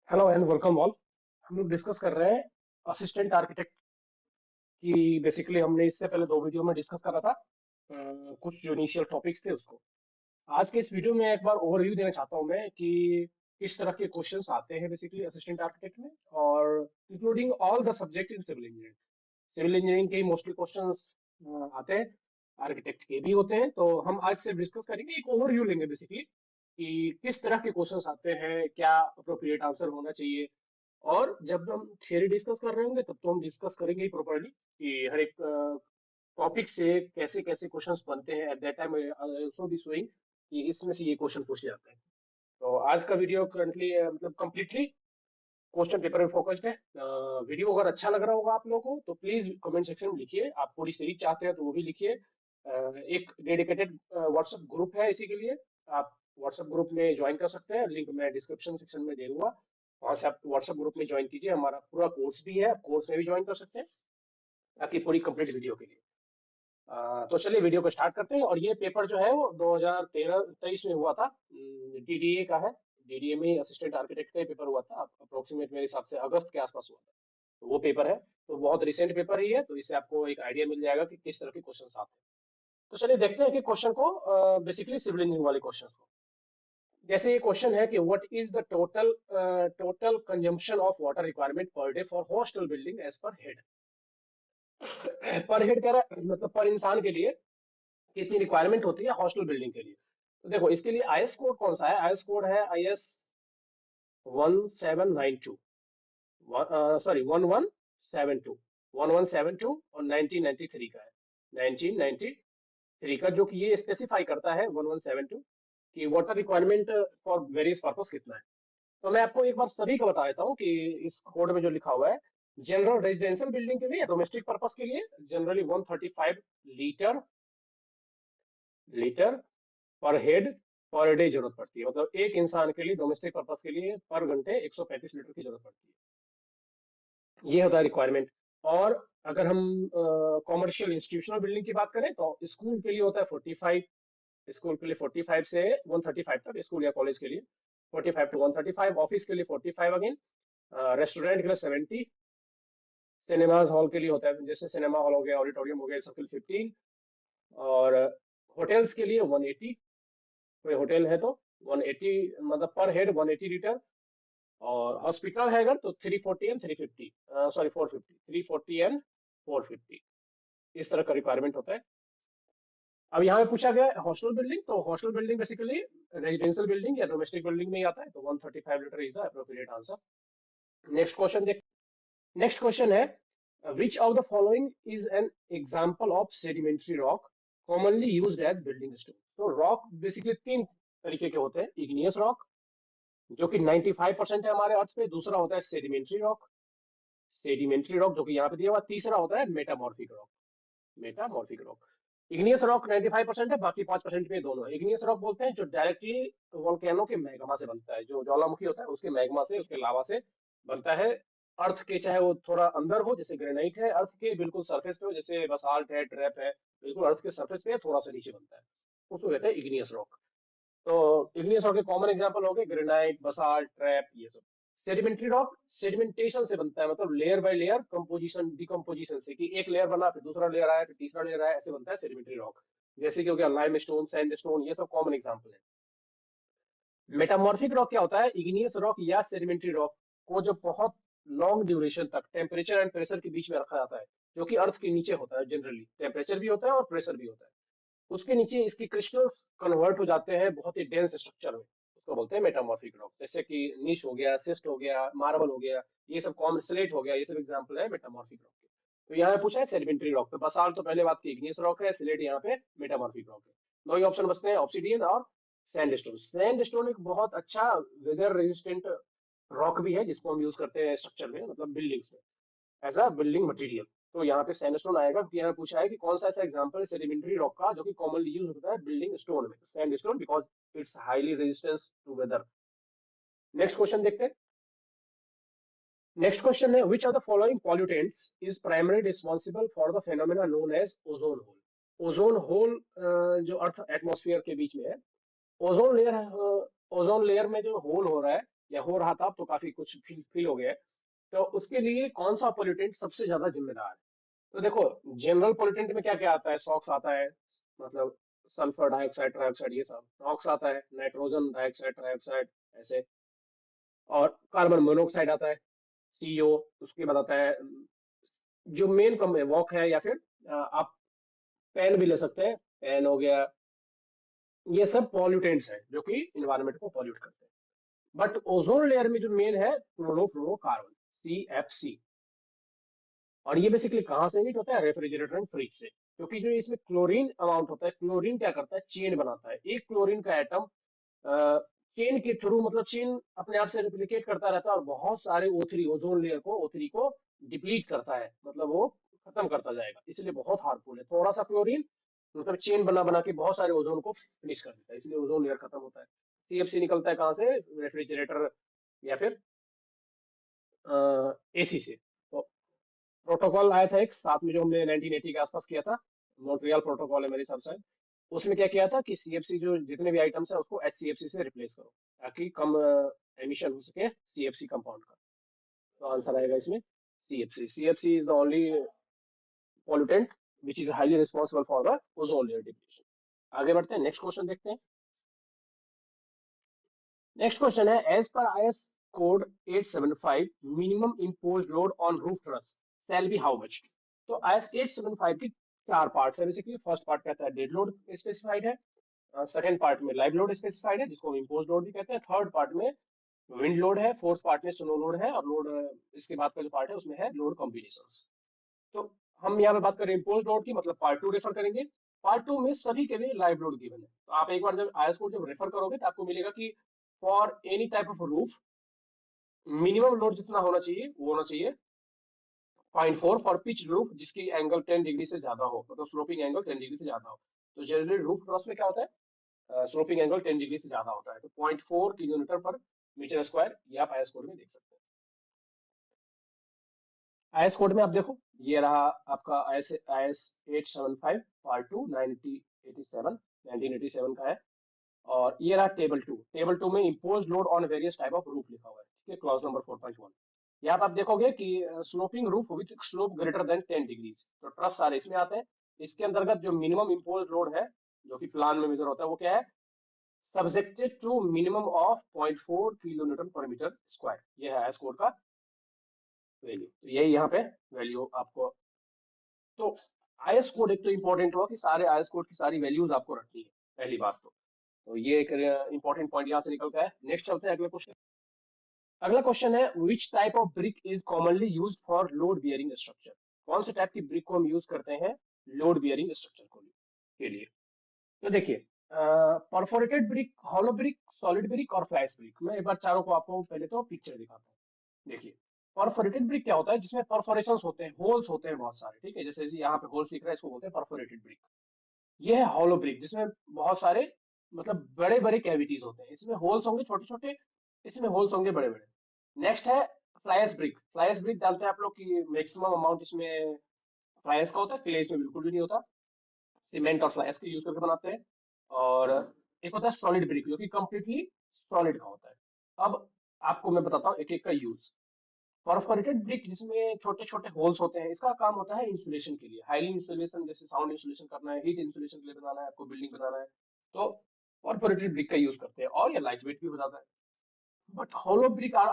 Hello and welcome all. हम लोग discuss कर रहे हैं असिस्टेंट आर्किटेक्ट की। बेसिकली हमने इससे पहले दो वीडियो में डिस्कस करा था। कुछ जो इनिशियल टॉपिक्स थे उसको आज के इस वीडियो में एक बार ओवरव्यू देना चाहता हूँ मैं कि किस तरह के क्वेश्चंस आते हैं बेसिकली असिस्टेंट आर्किटेक्ट में, और including all the subject in civil engineering. Civil engineering के ही मोस्टली क्वेश्चंस आते हैं, आर्किटेक्ट के भी होते हैं। तो हम आज से डिस्कस करेंगे, एक ओवरव्यू लेंगे बेसिकली कि किस तरह के क्वेश्चंस आते हैं, क्या अप्रोप्रिएट आंसर होना चाहिए। और जब हम थियरी डिस्कस कर रहे होंगे तब तो हम डिस्कस करेंगे ही प्रॉपर्ली कि हर एक टॉपिक से कैसे कैसे क्वेश्चंस बनते हैं। At that time I also be showing कि इसमें से ये क्वेश्चन पूछे जाते हैं। तो आज का वीडियो करंटली मतलब कंप्लीटली क्वेश्चन पेपर में फोकस्ड है। वीडियो अगर अच्छा लग रहा होगा आप लोगों को तो प्लीज कमेंट सेक्शन में लिखिए। आप पूरी सीरीज चाहते हैं तो वो भी लिखिए। एक डेडिकेटेड व्हाट्सएप ग्रुप है इसी के लिए। आप व्हाट्सएप ग्रुप में ज्वाइन कर सकते हैं, लिंक मैं डिस्क्रिप्शन सेक्शन में दे दूंगा। वहां से आप व्हाट्सएप ग्रुप में ज्वाइन कीजिए। हमारा पूरा कोर्स भी है, कोर्स में भी ज्वाइन कर सकते हैं आपकी पूरी कंप्लीट वीडियो के लिए। तो चलिए वीडियो को स्टार्ट करते हैं। और ये पेपर जो है वो 2013-23 में हुआ था, डीडीए का है। डीडीए में असिस्टेंट आर्किटेक्ट का ही पेपर हुआ था, अप्रोक्सीमेट मेरे हिसाब से अगस्त के आसपास हुआ था। तो वो पेपर है, तो बहुत रिसेंट पेपर ही है, तो इससे आपको एक आइडिया मिल जाएगा कि किस तरह के क्वेश्चन आते हैं। तो चलिए देखते हैं कि क्वेश्चन को, बेसिकली सिविल इंजीनियरिंग वाले क्वेश्चन को। जैसे ये क्वेश्चन है कि what is the total consumption of water requirement per day for hostel building as per head. Per head कह रहा है, मतलब पर इंसान के लिए कितनी रिक्वायरमेंट होती है हॉस्टल बिल्डिंग के लिए। तो देखो इसके लिए आईएस कोड कौन सा है। आईएस कोड है आईएस 1792, सॉरी 1172, 1172 और 1993 का है। 1993 का, जो कि ये स्पेसिफाई करता है 1172 कि water requirement for various purpose कितना है। तो मैं आपको एक बार सभी को बता देता हूँ कि इस कोड में जो लिखा हुआ है, जनरल रेजिडेंशियल बिल्डिंग के लिए या डोमेस्टिक पर्पस के लिए जनरली 135 लीटर लीटर पर हेड पर डे जरूरत पड़ती है। मतलब एक इंसान के लिए डोमेस्टिक पर्पस के लिए पर घंटे 135 लीटर की जरूरत पड़ती है। ये होता है रिक्वायरमेंट। और अगर हम कॉमर्शियल इंस्टीट्यूशनल बिल्डिंग की बात करें तो स्कूल के लिए होता है 45। स्कूल के लिए 45 से 135 तक, स्कूल या कॉलेज के लिए 45 टू 135। ऑफिस के लिए 45 अगेन। रेस्टोरेंट के लिए 70। सिनेमाज हॉल के लिए होता है, जैसे सिनेमा हॉल हो गया, ऑडिटोरियम हो गया, सबके लिए 15। और होटल्स के लिए 180। कोई होटल है तो 180, मतलब पर हेड 180 लीटर। और हॉस्पिटल है अगर तो 340 एंड 350, सॉरी 450, 340 एंड 450। इस तरह का रिक्वायरमेंट होता है। अब यहाँ पे पूछा गया है हॉस्टल बिल्डिंग, तो hostel building basically residential building या डोमेस्टिक बिल्डिंग में ही आता है। तो 135 litre is the appropriate answer. Next question देख। नेक्स्ट क्वेश्चन है, which of the following is an example of sedimentary rock commonly used as building stone. तो rock basically तीन तरीके के होते हैं। इग्नियस रॉक जो कि 95% है हमारे अर्थ पे। दूसरा होता है सेडिमेंट्री रॉक, सेडिमेंट्री रॉक जो कि यहाँ पे दिया हुआ। तीसरा होता है metamorphic rock, metamorphic rock. Igneous rock 95% है, बाकी 5% में दोनों है। इग्नियस रॉक बोलते हैं जो डायरेक्टली वोल्केनो के मैग्मा से बनता है, जो ज्वालामुखी होता है उसके मैग्मा से, उसके लावा से बनता है। अर्थ के चाहे वो थोड़ा अंदर हो जैसे ग्रेनाइट है, अर्थ के बिल्कुल सरफेस पे हो जैसे बसाल्ट है, ट्रैप है, बिल्कुल अर्थ के सरफेस पे थोड़ा सा नीचे बनता है, उसको कहते हैं इग्नियस रॉक। तो इग्नियस रॉक के कॉमन एग्जांपल हो गए ग्रेनाइट, बसाल्ट, ट्रैप, ये सब। सेडिमेंट्री रॉक सेडिमेंटेशन से बनता है, मतलब layer by layer composition decomposition से, कि एक लेयर बना फिर दूसरा लेयर आया फिर तीसरा लेयर आया, ऐसे बनता है सेडिमेंट्री रॉक। जैसे कि हो गया लाइम स्टोन, सैंड स्टोन, ये सब कॉमन एग्जांपल है। मेटामॉर्फिक रॉक क्या होता है, इग्नियस रॉक या सेडिमेंट्री रॉक को जो बहुत लॉन्ग ड्यूरेशन तक टेम्परेचर एंड प्रेशर के बीच में रखा जाता है, जो कि अर्थ के नीचे होता है। जनरली टेम्परेचर भी होता है और प्रेशर भी होता है। उसके नीचे इसकी क्रिस्टल्स कन्वर्ट हो जाते हैं बहुत ही डेंस स्ट्रक्चर में, उसको बोलते हैं मेटामॉर्फिक रॉक। जैसे कि नीश हो गया, सिस्ट हो गया, मार्बल हो गया, ये सब कॉमन स्लेट हो गया, ये सब एग्जांपल है मेटामॉर्फिक रॉक के। तो यहाँ पे पूछा है सेडिमेंट्री रॉक पे, बसाल्ट तो पहले बात की इग्नियस रॉक है, स्लेट यहाँ पे मेटामॉर्फिक रॉक है। दो ही ऑप्शन बचते हैं, ऑब्सिडियन और सैंडस्टोन। सैंडस्टोन एक बहुत अच्छा वेदर रेजिस्टेंट रॉक भी है जिसको हम यूज करते हैं स्ट्रक्चर में, मतलब बिल्डिंग्स में एज अ बिल्डिंग मटेरियल। तो यहाँ पे सैंडस्टोन आएगा क्योंकि यहाँ पूछा है कि कौन सा ऐसा एग्जांपल है सेडिमेंट्री रॉक का जो कि कॉमनली यूज होता है बिल्डिंग स्टोन में। Sandstone because it's highly resistance to weather. Next question देखते हैं। नेक्स्ट क्वेश्चन है, which of the following pollutants is primary responsible for the phenomena known as ozone hole. Ozone hole जो earth atmosphere के बीच में है, ozone layer, ozone layer में जो whole हो रहा है या हो रहा था, अब तो काफी कुछ फील हो गया है। तो उसके लिए कौन सा पोल्यूटेंट सबसे ज्यादा जिम्मेदार है? तो देखो, जनरल पोल्यूटेंट में क्या क्या आता है? सॉक्स आता है, मतलब सल्फर डाइऑक्साइड, ट्राइऑक्साइड, ये सब। नॉक्स आता है, नाइट्रोजन डाइऑक्साइड, ट्राइऑक्साइड, ऐसे। और कार्बन मोनोऑक्साइड आता है, सीओ। उसके बाद आता है जो मेन कम है, वॉक है, या फिर आप पेन भी ले सकते हैं, पेन हो गया। ये सब पॉल्यूटेंट्स हैं जो कि इन्वायरमेंट को पॉल्यूट करते हैं। बट ओजोन लेयर में जो मेन है, क्लोरोफ्लोरोकार्बन, CFC। और ये बेसिकली कहाँ से हीट होता है? रेफ्रिजरेटर एंड फ्रिज से। क्योंकि जो इसमें क्लोरीन अमाउंट होता है, क्लोरीन क्या करता है? चेन बनाता है। एक क्लोरीन का एटम चेन के थ्रू, मतलब चेन अपने आप से रिप्लिकेट करता रहता है, और बहुत सारे O3, ओजोन लेयर को, O3 को डिप्लीट करता है, मतलब वो खत्म करता जाएगा। इसलिए बहुत हार्मफुल है। थोड़ा सा क्लोरीन मतलब चेन बना बना के बहुत सारे ओजोन को फिनिश कर देता है, इसलिए ओजोन लेयर खत्म होता है। CFC निकलता है कहाँ से? रेफ्रिजरेटर या फिर AC से। तो प्रोटोकॉल आया था एक साथ में, जो हमने 1980 के आसपास किया था, मॉन्ट्रियल प्रोटोकॉल है मेरे हिसाब से। उसमें क्या किया था कि CFC जो जितने भी आइटम्स है उसको HCFC से रिप्लेस करो, ताकि कम एमिशन हो सके CFC कंपाउंड का। तो आंसर आएगा इसमें CFC। CFC is the only pollutant which is highly responsible for the ozone layer depletion. आगे बढ़ते हैं, नेक्स्ट क्वेश्चन देखते हैं। नेक्स्ट क्वेश्चन है, एज पर IS code 875 minimum impose load on roof truss shall be how much? तो IS 875 की चार पार्ट्स है बेसिकली। फर्स्ट पार्ट कहता है डेड लोड स्पेसिफाइड है, सेकंड पार्ट में लाइव लोड स्पेसिफाइड है, जिसको इम्पोज लोड भी कहते हैं, थर्ड पार्ट में विंड लोड है, फोर्थ पार्ट में स्नो लोड है, और लोड इसके बाद का जो पार्ट है उसमें है लोड कॉम्बिनेशंस। तो हम यहाँ पे बात करें इम्पोज लोड की, मतलब पार्ट 2 रेफर करेंगे। पार्ट 2 में सभी के लिए लाइव लोड गिवन है। तो आप एक बार जब IS कोड जब रेफर करोगे तो आपको मिलेगा कि for any type of roof minimum load जितना होना चाहिए वो होना चाहिए 0.4 फॉर पिच रूफ, जिसकी एंगल 10 डिग्री से ज्यादा हो, मतलब स्लोपिंग एंगल 10 डिग्री से ज्यादा हो। तो जनरली रूफ क्रॉस में क्या होता है? स्लोपिंग एंगल 10 डिग्री से ज्यादा होता है। तो 0.4 किलोमीटर पर मीटर स्क्वायर, ये आप IS कोड में देख सकते हैं। IS कोड में आप देखो, ये रहा आपका IS 875 पार्ट 2 1987 का है। और ये रहा टेबल 2। टेबल 2 में impose load on various type of roof लिखा हुआ है, ठीक है, क्लॉज नंबर 4.1। यहाँ पे आप देखोगे कि sloping roof with slope greater than 10 degrees, तो ट्रस सारे इसमें आते हैं। इसके अंतर्गत जो मिनिमम इम्पोज लोड है, जो कि प्लान में मेजर होता है, वो क्या है? Subjected to minimum of 0.4 kilonewton per metre square. ये है IS कोड का वैल्यू। तो यही यहाँ पे वैल्यू आपको। तो IS कोड एक तो इंपॉर्टेंट हुआ कि सारे IS कोड की सारी वैल्यूज आपको रखनी है, पहली बात तो ये एक इंपॉर्टेंट पॉइंट यहाँ से निकल का है। नेक्स्ट चलते हैं अगले क्वेश्चन। अगला क्वेश्चन है, which type of brick is commonly used for load bearing structure? कौन से टाइप की ब्रिक को हम यूज करते हैं लोड बियरिंग स्ट्रक्चर को के लिए? तो देखिए, perforated brick, hollow brick, solid brick और फ्लैश ब्रिक। मैं एक बार चारों को आपको पहले तो पिक्चर दिखाता हूँ। देखिए, परफोरेटेड ब्रिक क्या होता है? जिसमें परफोरेशंस होते हैं, होल्स होते हैं बहुत सारे, ठीक है, जैसे यहाँ पे होल्स दिख रहा है, इसको बोलते हैं परफोरेटेड ब्रिक। ये है हॉलो ब्रिक, जिसमें बहुत सारे, मतलब बड़े बड़े कैविटीज होते हैं। इसमें होल्स होंगे छोटे छोटे, इसमें होल्स होंगे बड़े बड़े। नेक्स्ट है फ्लाइस ब्रिक। फ्लाइस ब्रिक जानते हैं आप लोग कि मैक्सिमम अमाउंट इसमें फ्लाइस का होता है, क्ले इसमें बिल्कुल भी नहीं होता। सीमेंट और फ्लाइस का यूज करके बनाते हैं। और एक होता है सॉलिड ब्रिक, जो कि कंप्लीटली सॉलिड का होता है। अब आपको मैं बताता हूँ एक एक का यूज। परफोरेटेड ब्रिक, जिसमें छोटे छोटे होल्स होते हैं, इसका काम होता है इंसुलेशन के लिए, हाईली इंसुलेशन, जैसे साउंड इंसुलेशन करना है, हीट इंसुलेशन के लिए बनाना है, आपको बिल्डिंग बनाना है, तो परफोरेटेड ब्रिक का यूज करते हैं। और ये लाइट वेट भी हो जाता है। But hollow brick are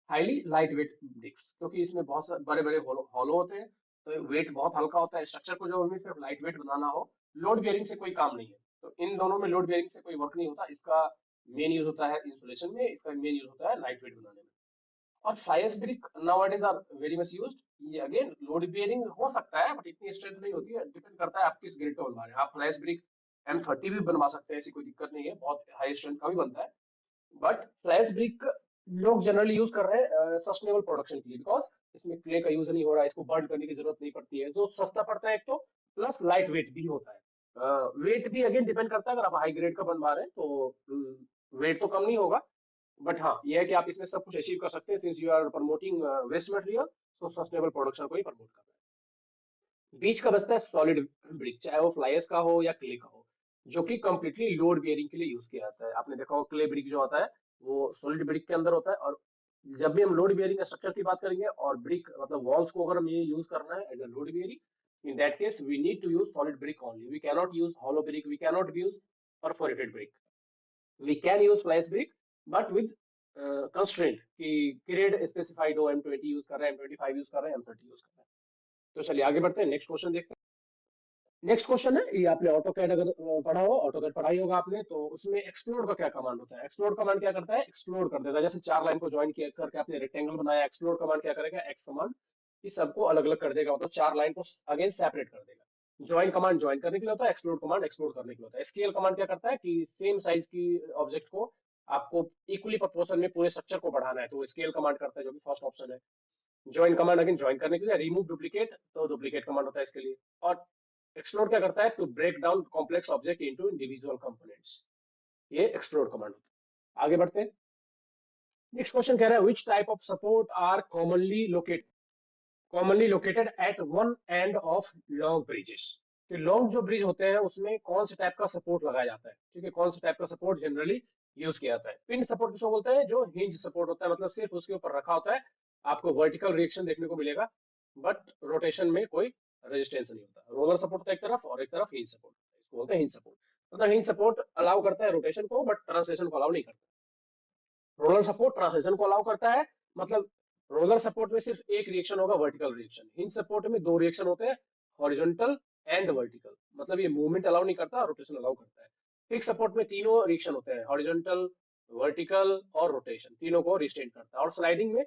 highly light weight bricks, क्योंकि इसमें बहुत सारे बड़े बड़े होलो होते हैं, तो वेट बहुत हल्का होता है। स्ट्रक्चर को जो हमें सिर्फ लाइट वेट बनाना हो, लोड बेयरिंग से कोई काम नहीं है, तो इन दोनों में लोड बेयरिंग से कोई वर्क नहीं होता। इसका मेन यूज होता है इंसुलेशन में, इसका मेन यूज होता है लाइट वेट बनाने में। और fly ash brick nowadays are very much used. ये अगेन लोड बेयरिंग हो सकता है, बट इतनी स्ट्रेंथ नहीं होती है, डिपेंड करता है आप किस ग्रेड का बनवा रहे हैं। आप फ्लाइस ब्रिक M30 भी बनवा सकते हैं, ऐसी कोई दिक्कत नहीं है, बहुत हाई स्ट्रेंथ का भी बनता है। बट फ्लैश ब्रिक लोग जनरली यूज कर रहे हैं सस्टेनेबल प्रोडक्शन के लिए, बिकॉज इसमें क्ले का यूज नहीं हो रहा है, इसको बर्न करने की जरूरत नहीं पड़ती है, जो सस्ता पड़ता है एक तो, प्लस लाइट वेट भी होता है। वेट भी अगेन डिपेंड करता है, अगर आप हाई ग्रेड का बनवा रहे हैं तो वेट तो कम नहीं होगा। बट हाँ, ये है कि आप इसमें सब कुछ अचीव कर सकते हैं, since you are promoting waste material, तो सस्टेनेबल प्रोडक्शन को ही प्रमोट कर रहे हैं। बीच का बचता है सॉलिड ब्रिक, चाहे वो फ्लाइस का हो या क्ले का हो, जो कि कंप्लीटली लोड बेयरिंग के लिए यूज किया जाता है। आपने देखा हो क्ले ब्रिक जो होता है, वो सॉलिड ब्रिक के अंदर होता है। और जब भी हम लोड बेयरिंग स्ट्रक्चर की बात करेंगे और ब्रिक मतलब वॉल्स को अगर हम ये यूज करना है as a load bearing, in that case we need to use solid brick only, we can not use hollow brick, we can not use perforated brick. We can use flash brick but with constraint कि grade specified हो, M20 use कर रहे हैं, M25 use कर रहे हैं, M30 use कर रहे हैं। तो चलिए आगे बढ़ते हैं, नेक्स्ट क्वेश्चन देखते हैं। नेक्स्ट क्वेश्चन है, ये आपने ऑटो कैड अगर पढ़ा हो, ऑटो कैड पढ़ाई होगा आपने, तो उसमें एक्सप्लोड का क्या कमांड होता है? एक्सप्लोड कमांड क्या करता है? एक्सप्लोड कर देता है। जैसे चार लाइन को ज्वाइन किया करके आपने रेक्टेंगल बनाया, एक्सप्लोड कमांड क्या करेगा? एक्स कमांड इस सबको अलग अलग कर देगा, मतलब चार लाइन को अगेन सेपरेट कर देगा। ज्वाइन कमांड ज्वाइन करने के लिए होता है, एक्सप्लोड कमांड एक्सप्लोड करने के लिए होता है। स्केल कमांड क्या करता है कि सेम साइज की ऑब्जेक्ट को आपको इक्वली प्रोपोर्शन में पूरे स्ट्रक्चर को बढ़ाना है, तो वो स्केल कमांड करता है, जो कि फर्स्ट ऑप्शन है। ज्वाइन कमांड अगेन ज्वाइन करने के लिए, रिमूव डुप्लीकेट तो डुप्लीकेट कमांड होता है इसके लिए। और एक्सप्लोर क्या करता है? To break down complex object into individual components, ये एक्सप्लोर कमांड होता है। आगे बढ़ते हैं, नेक्स्ट क्वेश्चन कह रहा है which type of support are commonly located at one end of long bridges. कि लॉन्ग जो ब्रिज होते हैं उसमें कौन से टाइप का सपोर्ट लगाया जाता है? ठीक है, कौन से टाइप का सपोर्ट जनरली यूज किया जाता है? पिन सपोर्ट किसको बोलते हैं? जो हिंज सपोर्ट होता है, मतलब सिर्फ उसके ऊपर रखा होता है, आपको वर्टिकल रिएक्शन देखने को मिलेगा बट रोटेशन में कोई रेजिस्टेंस नहीं होता। रोलर सपोर्ट होता है एक तरफ और एक तरफ हिंज सपोर्ट, इसको बोलते हैं हिंज सपोर्ट। मतलब हिंज सपोर्ट अलाउ करता है रोटेशन को बट ट्रांसलेशन को अलाउ नहीं करता। रोलर सपोर्ट ट्रांसलेशन को अलाउ करता है, मतलब रोलर सपोर्ट में सिर्फ एक रिएक्शन होगा, वर्टिकल रिएक्शन। हिंज सपोर्ट में दो रिएक्शन होते हैं, हॉरिजॉन्टल एंड वर्टिकल, मतलब ये मूवमेंट अलाउ नहीं करता, रोटेशन अलाउ करता है। फिक्स सपोर्ट में तीनों रिएक्शन होते हैं, हॉरिजॉन्टल, वर्टिकल और रोटेशन, तीनों को रिस्ट्रेन करता है। और स्लाइडिंग में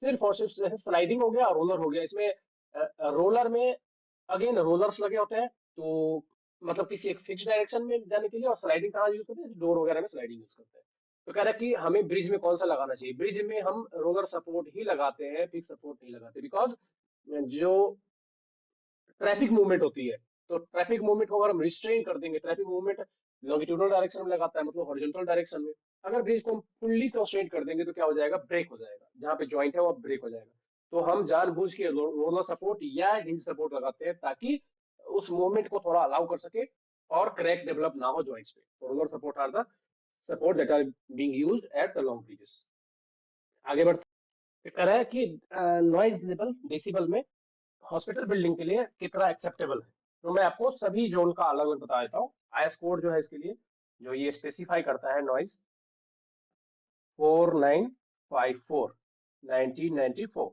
सिर्फ और सिर्फ, जैसे स्लाइडिंग हो गया और रोलर हो गया, इसमें रोलर में अगेन रोलर्स लगे होते हैं, तो मतलब किसी एक फिक्स डायरेक्शन में जाने के लिए। और स्लाइडिंग कहाँ यूज करते हैं? डोर वगैरह में स्लाइडिंग यूज करते हैं। तो कह रहा है कि हमें ब्रिज में कौन सा लगाना चाहिए? ब्रिज में हम रोलर सपोर्ट ही लगाते हैं, फिक्स सपोर्ट नहीं लगाते, बिकॉज जो ट्रैफिक मूवमेंट होती है, तो ट्रैफिक मूवमेंट को अगर हम रिस्ट्रेन कर देंगे, ट्रैफिक मूवमेंट लॉन्गिट्यूडल डायरेक्शन में लगाता है, मतलब हॉरिजॉन्टल डायरेक्शन में। अगर ब्रिज को हम फुल्ली कंस्ट्रेन कर देंगे तो क्या हो जाएगा? ब्रेक हो जाएगा, जहाँ पे ज्वाइंट है वो ब्रेक हो जाएगा। तो हम जानबूझ के रोलर सपोर्ट या हिंज सपोर्ट लगाते हैं ताकि उस मूवमेंट को थोड़ा अलाउ कर सके और क्रैक डेवलप ना हो ज्वाइंट्स पे। तो roller support are the support that are being used at the long bridges. आगे बढ़ते, कह रहा है कि नॉइज लेवल डेसिबल में हॉस्पिटल बिल्डिंग के लिए कितना एक्सेप्टेबल है? तो मैं आपको सभी जोन का अलग अलग बता देता हूँ। आईएस कोड जो है इसके लिए, जो ये स्पेसिफाई करता है नॉइज 4954 1994,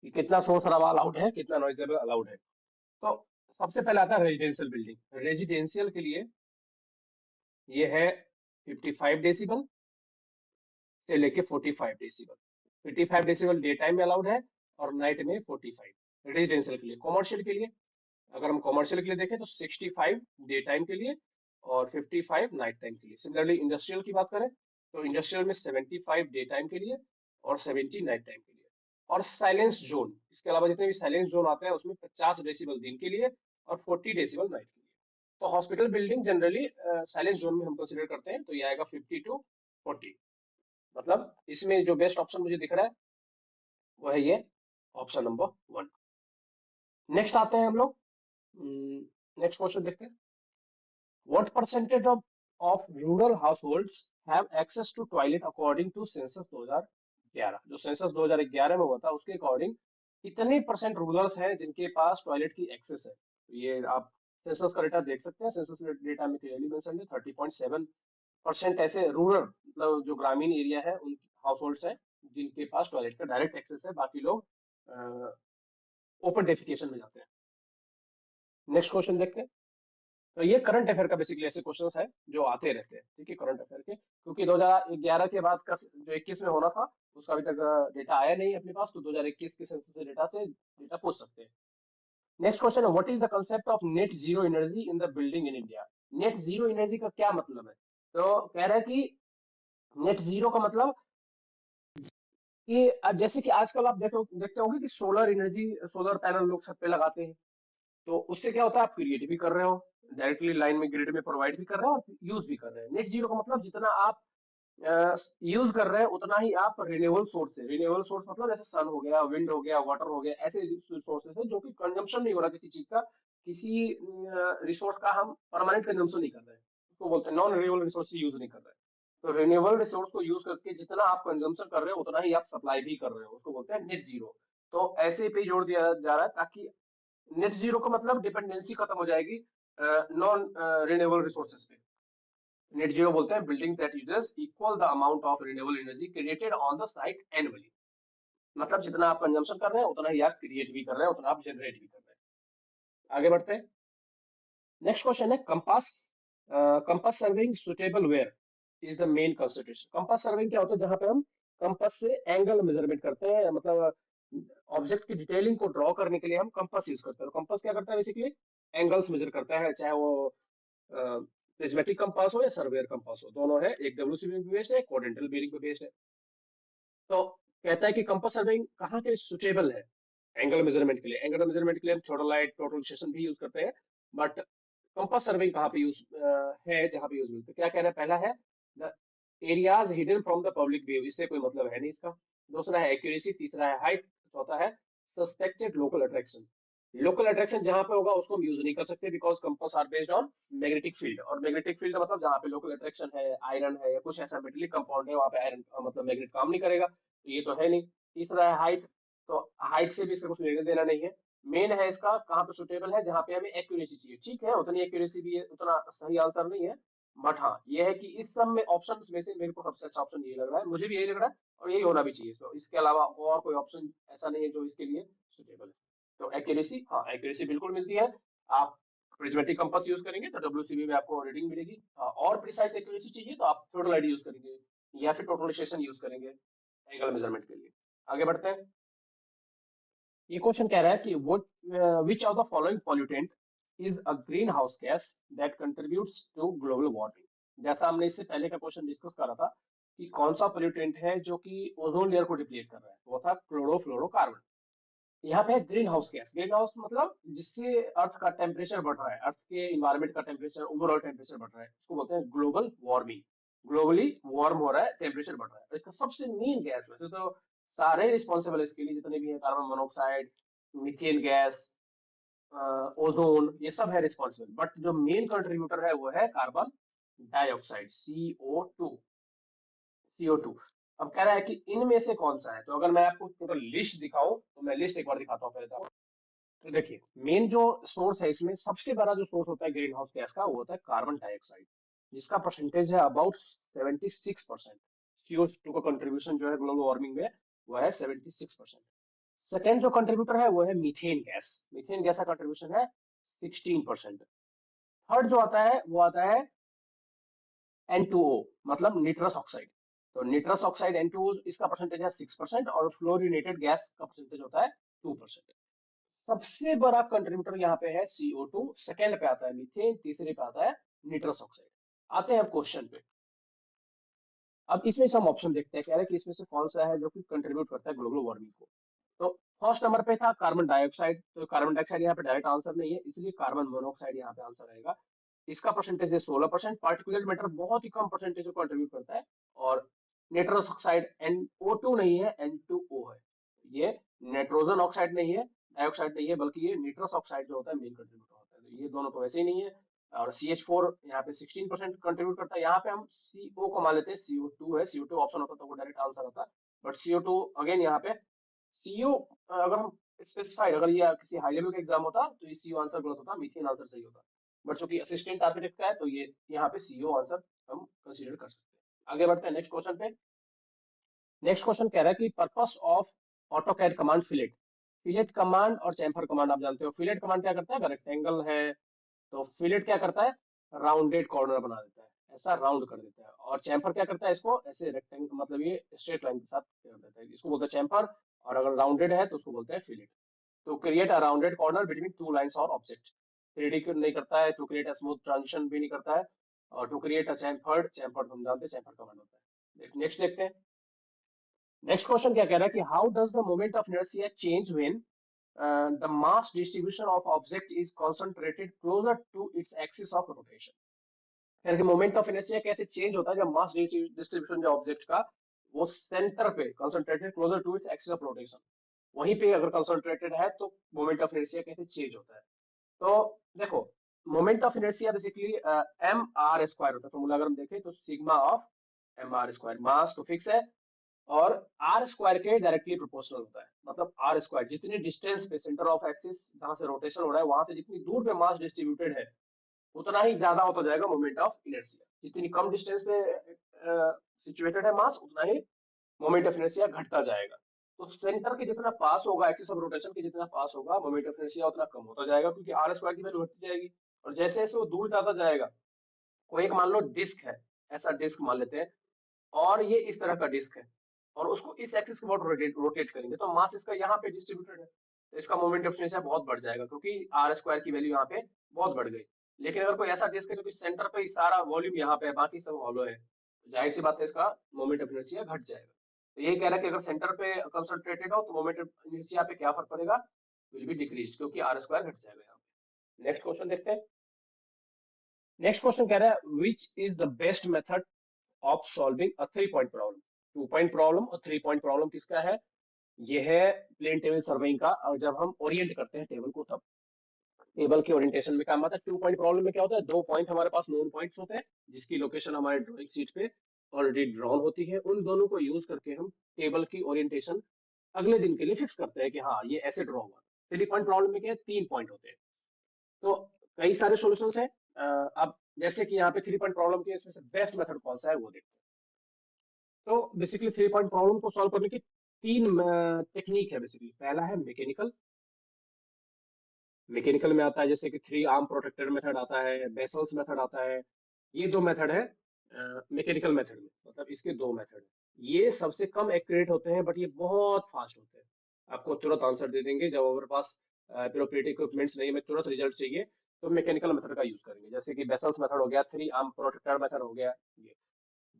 कि कितना शोर शराबा अलाउड है, कितना नॉइज लेवल अलाउड है। तो सबसे पहले आता है रेजिडेंशियल बिल्डिंग। रेजिडेंशियल के लिए ये है 55 डेसिबल से लेके 45 डेसिबल। 55 डेसिबल डे टाइम में अलाउड है और नाइट में 45 रेजिडेंशियल के लिए। कॉमर्शियल के लिए, अगर हम कॉमर्शियल के लिए देखें तो 65 डे टाइम के लिए और 55 नाइट टाइम के लिए। सिमिलरली इंडस्ट्रियल की बात करें तो इंडस्ट्रियल में 75 डे टाइम के लिए और 70 नाइट टाइम के लिए। और साइलेंस जोन, इसके अलावा जितने भी साइलेंस जोन आते हैं उसमें 50 डेसिबल दिन के लिए और 40 डेसिबल नाइट के लिए। तो hospital building generally silence zone में हम कंसिडर करते हैं, तो ये आएगा 50 टू 40। मतलब इसमें जो बेस्ट ऑप्शन मुझे दिख रहा है वो है ये ऑप्शन नंबर 1। नेक्स्ट आते हैं हम लोग, नेक्स्ट क्वेश्चन देखते हैं। What percentage of rural households have access to toilet according to census 2011? जो सेंसस 2011 में हुआ था उसके अकॉर्डिंग कितने परसेंट रूरल्स हैं जिनके पास टॉयलेट की एक्सेस है? तो ये आप सेंसस का डेटा देख सकते हैं। सेंसस डेटा में क्लियरली मेंशन है 30.7% ऐसे रूरल, मतलब जो ग्रामीण एरिया है उन हाउस होल्ड्स है जिनके पास टॉयलेट का डायरेक्ट एक्सेस है, बाकी लोग ओपन डेफिकेशन में जाते हैं। नेक्स्ट क्वेश्चन देखते हैं। तो ये करंट अफेयर का बेसिकली ऐसे क्वेश्चंस है जो आते रहते हैं, ठीक है, करंट अफेयर के, क्योंकि 2011 के बाद का जो 21 में होना था उसका अभी तक डेटा आया नहीं अपने पास, तो 2021 के सेंसस से डेटा पूछ सकते हैं। नेक्स्ट क्वेश्चन है what is the concept of net zero energy in the building in India? Net zero energy का क्या मतलब है? तो कह रहा है कि नेट जीरो का मतलब कि अब जैसे कि आजकल आप देखते होंगे कि सोलर एनर्जी, सोलर पैनल लोग छत पे लगाते हैं, तो उससे क्या होता है? आप क्रिएट भी कर रहे हो, डायरेक्टली लाइन में ग्रिड में प्रोवाइड भी कर रहे हो और यूज भी कर रहे हैं। नेट जीरो का मतलब जितना आप यूज कर रहे हैं उतना ही आप रिन्यूएबल सोर्स है। रिन्यूएबल सोर्स मतलब जैसे सन हो गया, विंड हो गया, वाटर हो गया, ऐसे सोर्सेस है जो कि कंजम्पशन नहीं हो रहा किसी चीज का, किसी रिसोर्स का हम परमानेंट कंजम्पशन नहीं कर रहे हैं, उसको बोलते हैं नॉन रिन्यूएबल रिसोर्स यूज नहीं कर रहे हैं। तो रिन्यूएबल रिसोर्स को यूज करके जितना आप कंजम्पशन कर रहे हो उतना ही आप सप्लाई भी कर रहे हो, उसको बोलते हैं नेट जीरो। तो ऐसे पे जोड़ दिया जा रहा है ताकि नेट जीरो का मतलब डिपेंडेंसी खत्म हो जाएगी नॉन रिन्यूएबल रिसोर्सेज पे। नेट जीरो बोलते हैं building that uses equal the amount of renewable energy created on the site annually. मतलब जितना आप कंजम्पशन कर रहे हैं उतना ही आप क्रिएट भी कर रहे हैं, उतना आप जनरेट भी कर रहे हैं। आगे बढ़ते हैं। नेक्स्ट क्वेश्चन है compass. Compass surveying suitable where is the main consideration. Compass surveying क्या होता है, जहां पे हम कंपास से एंगल मेजरमेंट करते हैं, मतलब ऑब्जेक्ट की डिटेलिंग को ड्रॉ करने के लिए हम कंपास यूज करते हैं। कंपास क्या करता है, बेसिकली एंगल्स मेजर करता है, चाहे वो प्रिज्मेटिक कंपास हो या सर्वेयर कंपास हो, दोनों है। एक डब्ल्यूसीबी पे बेस्ड है, कोडेंटल बेरिंग पे बेस्ड है। तो कहता है कि कंपास सर्विंग कहाँ के सुटेबल है एंगल मेजरमेंट के लिए। एंगल मेजरमेंट के लिए हम थोड़ाइट टोटल सेशन भी यूज करते हैं, बट कंपास सर्विंग कहाँ पे यूज है, जहाँ पे यूज मिलता है। क्या कह रहा है, पहला है the areas hidden from the public view, इससे कोई मतलब है नहीं इसका। दूसरा है एक्यूरेसी, तीसरा है हाइट, चौथा है suspected local attraction. Local attraction जहां पे होगा उसको हम यूज नहीं कर सकते, because compass are based on magnetic field, और मैग्नेटिक फील्ड मतलब जहां पे लोकल अट्रैक्शन है, आयरन है या कुछ ऐसा मेटेलिक कंपाउंड है, वहां पे आयरन मतलब मैग्नेट काम नहीं करेगा, तो ये तो है नहीं। तीसरा है हाइट, तो हाइट से भी इसका कुछ लेना देना नहीं है। मेन है इसका कहाँ पे सुटेबल है, जहां पे हमें एक्यूरेसी चाहिए। ठीक है, उतनी एक्यूरेसी भी उतना सही आंसर नहीं है, बट हाँ ये है कि इस सब में ऑप्शन में से मेरे को सबसे अच्छा ऑप्शन ये लग रहा है, मुझे भी यही लग रहा है, और यही होना भी चाहिए इसका। इसके अलावा और कोई ऑप्शन ऐसा नहीं है जो इसके लिए सुटेबल है। तो एक्यूरेसी, हाँ एक्यूरेसी बिल्कुल मिलती है। आप प्रिज्मेटिक कंपास यूज करेंगे तो डब्ल्यूसीबी में आपको रीडिंग मिलेगी। और प्रिसाइज एक्यूरेसी चाहिए तो आप थर्ड लाइट यूज करेंगे या फिर टोटलाइजेशन यूज करेंगे एंगल मेजरमेंट के लिए। आगे बढ़ते हैं। ये क्वेश्चन कह रहा है कि which of the following pollutant is a greenhouse gas that contributes to global warming. जैसा हमने इससे पहले का क्वेश्चन डिस्कस करा था कि कौन सा पॉल्यूटेंट है जो कि ओजोन लेयर को डिप्लीट कर रहा है, वो था क्लोरोफ्लोरोकार्बन। यहाँ पे है green house gas. Green house मतलब जिससे अर्थ का टेम्परेचर बढ़ रहा है, अर्थ के इन्वायरमेंट का टेम्परेचर, ओवरऑल टेम्परेचर बढ़ रहा है, उसको बोलते हैं ग्लोबल वार्मिंग। ग्लोबली वार्म हो रहा है, टेम्परेचर बढ़ रहा है। और इसका सबसे मेन गैस, वैसे तो सारे रिस्पॉन्सिबल है इसके लिए, जितने भी है, carbon monoxide, methane gas, ozone, ये सब है रिस्पॉन्सिबल, बट जो मेन कंट्रीब्यूटर है वो है कार्बन डाइऑक्साइड, CO2। अब कह रहा है कि इनमें से कौन सा है, तो अगर मैं आपको टोटल लिस्ट दिखाऊं तो मैं लिस्ट एक बार दिखाता हूँ पहले तो। तो देखिए मेन जो सोर्स है इसमें, सबसे बड़ा जो सोर्स होता है ग्रीन हाउस गैस का, वो होता है कार्बन डाइऑक्साइड, जिसका परसेंटेज है अबाउट 76%। CO2 का कंट्रीब्यूशन जो है ग्लोबल वार्मिंग में वो है 76%। सेकेंड जो कंट्रीब्यूटर है वो है मीथेन गैस। मीथेन गैस का कंट्रीब्यूशन है 16%। थर्ड जो आता है वो आता है N2O, मतलब निट्रस ऑक्साइड। तो निट्रस ऑक्साइड N2O, इसका परसेंटेज है 6%, और फ्लोरिनेटेड गैस का परसेंटेज होता है 2%। सबसे बड़ा कंट्रीब्यूटर यहाँ पे है CO2, सेकंड पे आता है मीथेन, तीसरे पे आता है निट्रस ऑक्साइड। आते हैं अब क्वेश्चन पे। अब इसमें से हम ऑप्शन देखते हैं, कह रहे हैं कि इसमें से कौन सा है जो कि कंट्रीब्यूट करता है ग्लोबल वार्मिंग को। तो फर्स्ट नंबर पे था कार्बन डाइऑक्साइड, तो कार्बन डाइऑक्साइड यहाँ पे डायरेक्ट आंसर नहीं है, इसलिए कार्बन मोनोऑक्साइड यहाँ पे आंसर आएगा। इसका परसेंटेज है 16%। पार्टिकुलर मैटर बहुत ही कम परसेंटेज को कंट्रीब्यूट करता है। और निट्रस ऑक्साइड NO2 नहीं है, N2O है। ये नाइट्रोजन ऑक्साइड नहीं है, डाइऑक्साइड नहीं है, बल्कि ये निट्रस ऑक्साइड जो होता है मेन कंट्रीब्यूटर होता है। तो ये दोनों तो वैसे ही नहीं है। और CH4 यहाँ पे 16% कंट्रीब्यूट करता है। यहाँ पे हम CO को मान लेते हैं, CO2 है, CO2 ऑप्शन होता तो वो डायरेक्ट आंसर होता, बट CO2 अगेन यहाँ पे CO, अगर हम स्पेसिफाइड, अगर ये किसी हाई लेवल का एग्जाम होता तो ये CO आंसर गलत होता, मीथेन आंसर सही होता। बट चूंकि असिस्टेंट आर्किटेक्ट का है तो ये यहाँ पे CO आंसर हम कंसीडर कर सकते हैं। आगे बढ़ते हैं नेक्स्ट क्वेश्चन पे। नेक्स्ट क्वेश्चन कह रहा है कि purpose of AutoCAD command fillet. Fillet command और चैम्फर कमांड आप जानते हो। फिलेट कमांड क्या करता है, अगर रेक्टेंगल है तो फिलेट क्या करता है, राउंडेड कॉर्नर बना देता है, ऐसा राउंड कर देता है। और चैम्फर क्या करता है, इसको ऐसे रेक्टेंगल, मतलब ये स्ट्रेट लाइन के साथ कर देता है, इसको बोलते हैं चैम्फर। और अगर राउंडेड है तो उसको बोलते हैं फिलेट। तो create a rounded corner between two lines और ऑब्जेक्ट। थ्री नहीं करता है, to create a smooth transition भी नहीं करता है। और to create a chamfered, chamfered हम जानते हैं चैम्फर कमांड होता है। नेक्स्ट देखते हैं। नेक्स्ट क्वेश्चन क्या कह रहा है कि how does the moment of inertia change when the mass distribution of object is concentrated closer to its axis of rotation। यानी कि मोमेंट ऑफ इनर्शिया कैसे चेंज होता है जब मास डिस्ट्रीब्यूशन जो ऑब्जेक्ट का वो सेंटर पे concentrated closer to its axis of rotation, वहीं पे अगर कंसंट्रेटेड है तो मोमेंट ऑफ इनर्शिया कैसे चेंज होता है। तो देखो moment of inertia basically mr square होता है, फॉर्मूला अगर हम देखें तो sigma of M R square. Mass तो फिक्स है और आर स्क्वायर के डायरेक्टली प्रोपोर्शनल होता है। मतलब आर स्क्वायर जितनी डिस्टेंस पे सेंटर ऑफ एक्सिस जहां से रोटेशन हो रहा है वहां से जितनी दूर पे मास डिस्ट्रीब्यूटेड है उतना ही ज्यादा होता जाएगा मोमेंट ऑफ इनर्शिया। जितनी कम डिस्टेंस पे सिचुएटेड है मास उतना ही मोमेंट ऑफ इनर्शिया घटता जाएगा। तो सेंटर के जितना पास होगा एक्सिस ऑफ रोटेशन के जितना पास होगा मोमेंट ऑफ इनर्शिया उतना कम होता जाएगा क्योंकि आर स्क्वायर की वैल्यू घटती जाएगी। और जैसे जैसे वो दूर जाता जाएगा, कोई एक मान लो डिस्क है, ऐसा डिस्क मान लेते हैं, और ये इस तरह का डिस्क है और उसको इस एक्सिस के अबाउट रोटेट करेंगे तो मास इसका यहाँ पे डिस्ट्रीब्यूटेड है, तो इसका मोमेंट ऑफ इनर्शिया बहुत बढ़ जाएगा क्योंकि आर स्क्वायर की वैल्यू यहाँ पे बहुत बढ़ गई। लेकिन अगर कोई ऐसा डिस्क है जो कि सेंटर पे ही सारा वॉल्यूम यहाँ पे है बाकी सब हॉलो है, तो जाहिर सी बात है इसका मोमेंट ऑफ इनर्शिया घट जाएगा। तो ये कह रहा है कि अगर सेंटर पे कंसंट्रेटेड हो तो मोमेंट ऑफ इनर्शिया पे क्या फर्क पड़ेगा, विल बी डिक्रीज क्योंकि आर स्क्वायर घट जाएगा यहाँ पे। नेक्स्ट क्वेश्चन देखते हैं। नेक्स्ट क्वेश्चन कह रहा है which is the best method of solving a 3 point problem. 2 point problem और 3 पॉइंट प्रॉब्लम किसका है, ये है प्लेन टेबल सर्विंग का। और जब हम ओरिएंट करते हैं टेबल को तब टेबल के ओरिएंटेशन में काम आता है। 2 पॉइंट प्रॉब्लम में क्या होता है, 2 पॉइंट हमारे पास नोन पॉइंट्स होते हैं जिसकी लोकेशन हमारे ड्राइंग शीट पे ऑलरेडी ड्रॉन होती है। उन दोनों को यूज करके हम टेबल की ओरिएंटेशन अगले दिन के लिए फिक्स करते हैं कि हाँ ये ऐसे ड्रॉ हुआ। 3 पॉइंट प्रॉब्लम में क्या है, 3 पॉइंट होते हैं तो कई सारे सॉल्यूशंस हैं। अब जैसे कि यहाँ पे 3 पॉइंट प्रॉब्लम के इसमें से बेस्ट मेथड कौन सा है वो देखते हैं। तो बेसिकली 3 पॉइंट प्रॉब्लम को सॉल्व करने की तीन टेक्निक है बेसिकली। पहला है मैकेनिकल। मैकेनिकल में आता है जैसे कि 3 आर्म प्रोटेक्टेड मेथड आता है, बेसल्स मेथड आता है। ये 2 मेथड है मैकेनिकल मेथड में, मतलब इसके 2 मेथड है। ये सबसे कम एक्यूरेट होते हैं बट ये बहुत फास्ट होते हैं, आपको तुरंत आंसर दे देंगे। जब हमारे पास एप्रोप्रिएट इक्विपमेंट्स नहीं है, हमें तुरंत रिजल्ट चाहिए तो मैकेनिकल मेथड का यूज करेंगे। जैसे कि बेसल्स मेथड हो गया, 3 आर्म प्रोटेक्टेड मेथड हो गया ये।